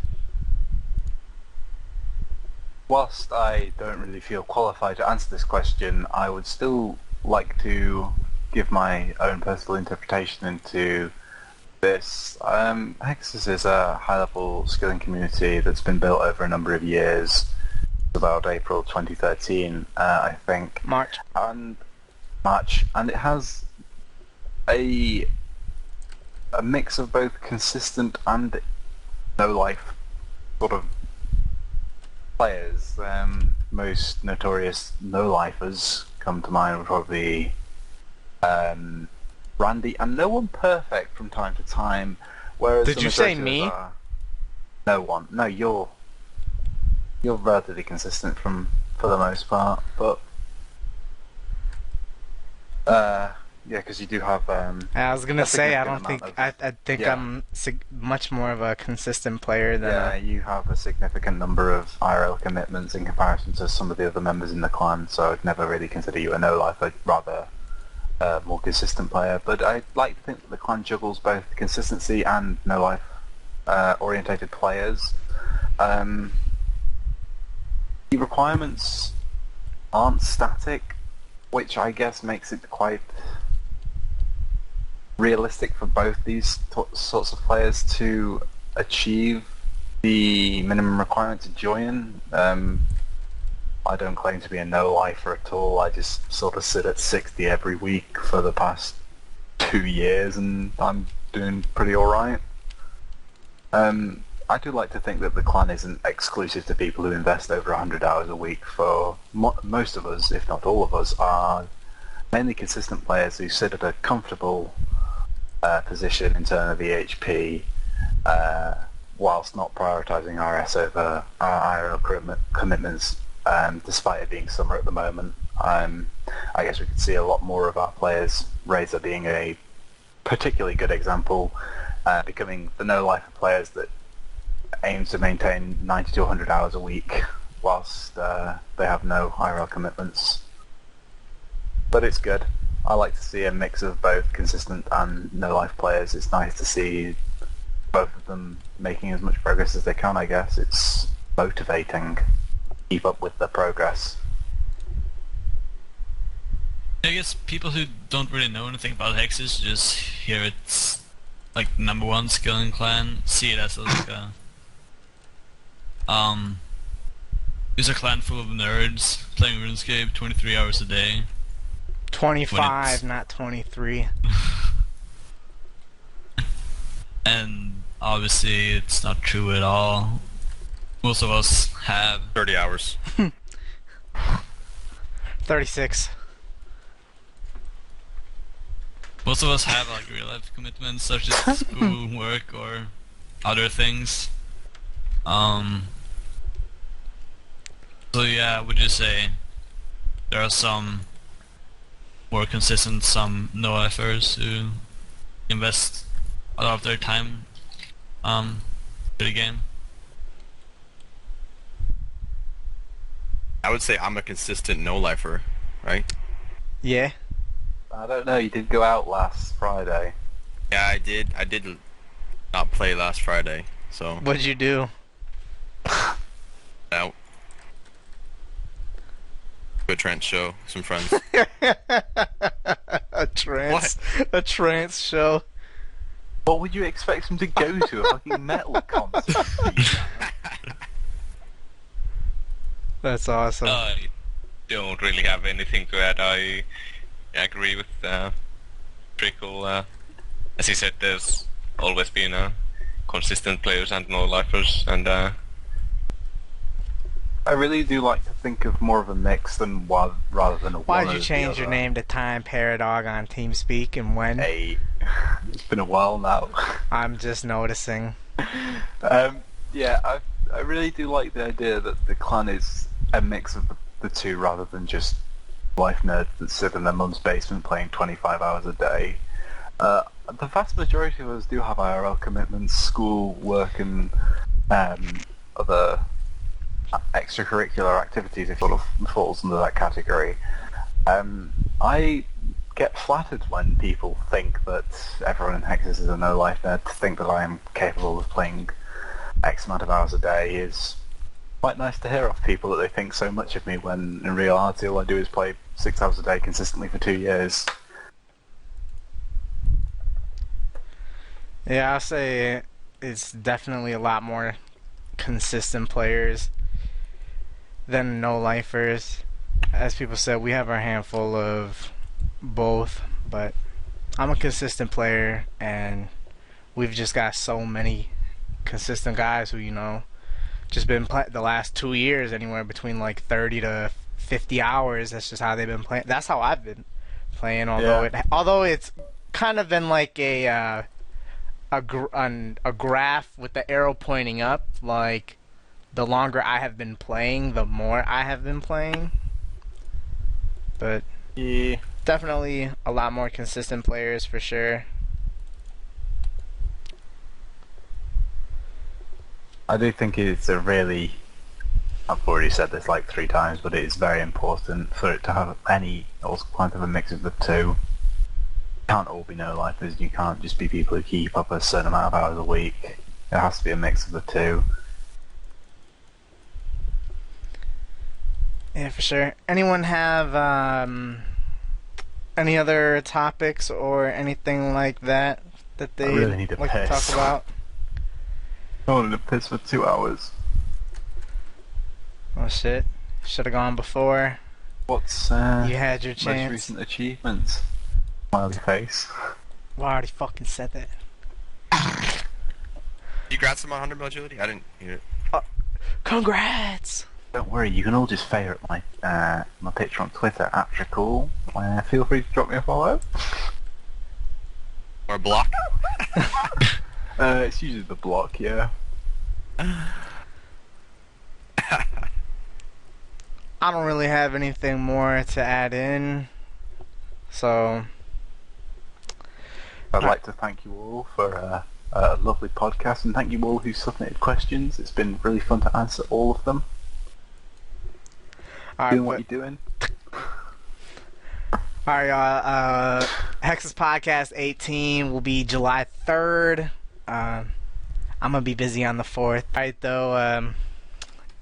Whilst I don't really feel qualified to answer this question, I would still like to give my own personal interpretation into this. Hexis is a high-level skilling community that's been built over a number of years, about April 2013, I think. March. And it has a mix of both consistent and no-life sort of players. Most notorious no-lifers come to mind would probably be Randy, and no one perfect from time to time. Whereas Did the you say majority of me? us are- No one. No, you're relatively consistent for the most part, but yeah, because you do have I was gonna a say, I significant don't think amount I think yeah. I'm much more of a consistent player than yeah, you have a significant number of IRL commitments in comparison to some of the other members in the clan, so I'd never really consider you a no-lifer, rather a more consistent player. But I like to think that the clan juggles both consistency and no-life orientated players. The requirements aren't static, which I guess makes it quite realistic for both these sorts of players to achieve the minimum requirement to join. I don't claim to be a no-lifer at all. I just sort of sit at 60 every week for the past 2 years, and I'm doing pretty alright. I do like to think that the clan isn't exclusive to people who invest over 100 hours a week. For most of us, if not all of us, are mainly consistent players who sit at a comfortable position in terms of EHP, whilst not prioritising RS over our IRL commitments, despite it being summer at the moment. I guess we could see a lot more of our players, Razor being a particularly good example, becoming the no-lifer players that aim to maintain 90 to 100 hours a week whilst they have no IRL commitments. But it's good. I like to see a mix of both consistent and no-life players. It's nice to see both of them making as much progress as they can, I guess. It's motivating. Keep up with the progress. I guess people who don't really know anything about Hexis just hear it's like #1 skilling clan, see it as like a it's a clan full of nerds playing RuneScape 23 hours a day. 25, not 23. And obviously it's not true at all. Most of us have 30 hours. 36. Most of us have like real life commitments such as school, work, or other things. So yeah, would you say there are some more consistent, some no-lifers who invest a lot of their time to the game? I would say I'm a consistent no-lifer, right? Yeah. I don't know, you did go out last Friday. Yeah, I did. I did not play last Friday, so What'd you do? out. To a Trance show, some friends. A trance show. What would you expect him to go to? A fucking metal concert? That's awesome. I don't really have anything to add. I agree with Trickool. As he said, there's always been consistent players and no-lifers, and I really do like to think of more of a mix than one, rather than a one. Why'd you change your name to Time Paradog on TeamSpeak, and when? Hey, it's been a while now. I'm just noticing. Yeah, I really do like the idea that the clan is a mix of the two, rather than just life nerds that sit in their mum's basement playing 25 hours a day. The vast majority of us do have IRL commitments, school, work, and other extracurricular activities. It sort of falls under that category. I get flattered when people think that everyone in Hexis is a no-life nerd. To think that I am capable of playing X amount of hours a day is quite nice to hear off people that they think so much of me when in reality all I do is play 6 hours a day consistently for 2 years. Yeah, I'll say it's definitely a lot more consistent players than no-lifers. As people said, we have our handful of both, but I'm a consistent player, and we've just got so many consistent guys who, just been the last 2 years anywhere between like 30 to 50 hours. That's just how they've been playing. That's how I've been playing, although it's kind of been like a graph with the arrow pointing up. Like, the longer I have been playing, the more I have been playing. But Yeah. definitely a lot more consistent players for sure. I do think it's a really, I've already said this like 3 times, but it is very important for it to have any or kind of a mix of the two. You can't all be no-lifers, you can't just be people who keep up a certain amount of hours a week. It has to be a mix of the two. Yeah, for sure. Anyone have any other topics or anything like that that I they really need to like to piss. talk about? I wanted to piss for 2 hours. Oh shit. Should have gone before. What's You had your most chance. recent achievements? Smiley face. Well, I already fucking said that. You grab some 100 mil agility? I didn't hear it. Congrats! Don't worry, you can all just favourite my my picture on Twitter at Trickool. Feel free to drop me a follow. Or block? It's usually the block, yeah. I don't really have anything more to add in. So, I'd like to thank you all for a lovely podcast, and thank you all who submitted questions. It's been really fun to answer all of them. Doing what you're doing. Alright, y'all. Hexis Podcast 18 will be July 3rd. I'm gonna be busy on the 4th. Alright, though,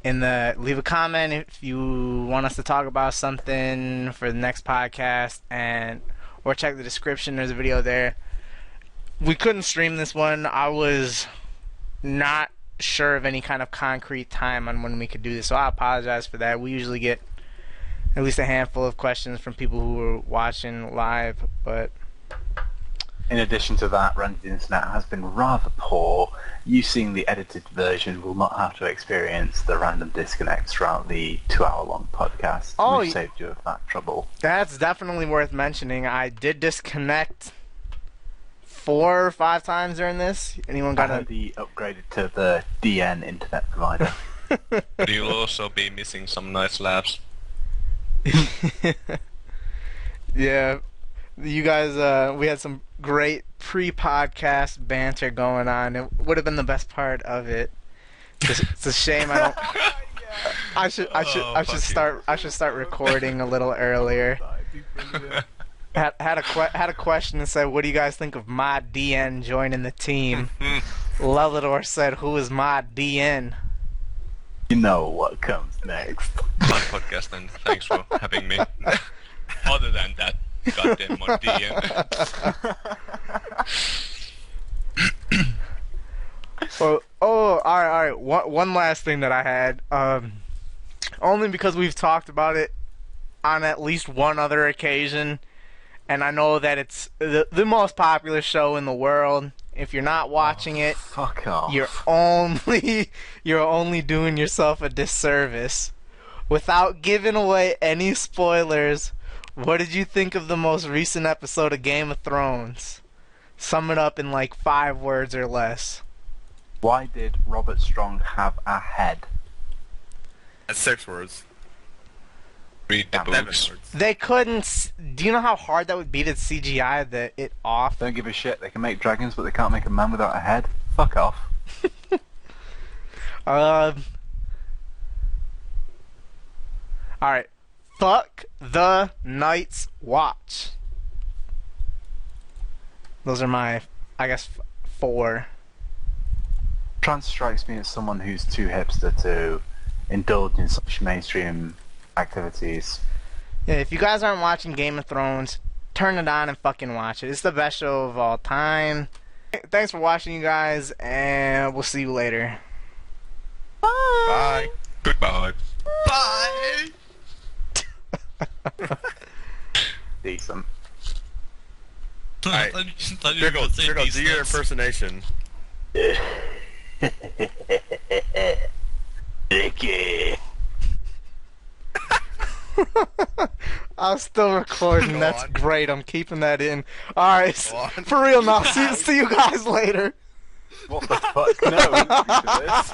leave a comment if you want us to talk about something for the next podcast, or check the description. There's a video there. We couldn't stream this one. I was not sure of any kind of concrete time on when we could do this, so I apologize for that. We usually get at least a handful of questions from people who are watching live, but In addition to that, Randy's internet has been rather poor. You seeing the edited version will not have to experience the random disconnects throughout the 2-hour-long podcast. Oh, We've saved you of that trouble. that's definitely worth mentioning. I did disconnect 4 or 5 times during this. Anyone got I heard he upgraded to the DN internet provider. But you'll also be missing some nice laughs. Yeah, you guys, we had some great pre-podcast banter going on. It would have been the best part of it. It's a shame I don't. I should start recording a little earlier. Had a question and said, "What do you guys think of my DN joining the team?" Lelador said, "Who is my DN?" You know what comes next. Fun podcast, and thanks for having me. Other than that, goddamn more DM. All right. One last thing that I had, only because we've talked about it on at least one other occasion, and I know that it's the most popular show in the world. If you're not watching it, Fuck off. you're only doing yourself a disservice. Without giving away any spoilers, what did you think of the most recent episode of Game of Thrones? Sum it up in like 5 words or less. Why did Robert Strong have a head? That's 6 words. Read the 7 books. words. They couldn't. Do you know how hard that would be to CGI it off? Don't give a shit. They can make dragons, but they can't make a man without a head. Fuck off. Alright. Fuck the Night's Watch. Those are my, I guess, four. Trance strikes me as someone who's too hipster to indulge in such mainstream activities. Yeah, if you guys aren't watching Game of Thrones, turn it on and fucking watch it. It's the best show of all time. Thanks for watching, you guys, and we'll see you later. Bye. Goodbye. Bye! Decent. Alright. Thought you were Trickool, about to say Trickool, do your decent. impersonation. Dicky. I'm still recording. Go That's on. great. I'm keeping that in. Alright, Go on. for real now. See you guys later. What the fuck? No, we didn't do this.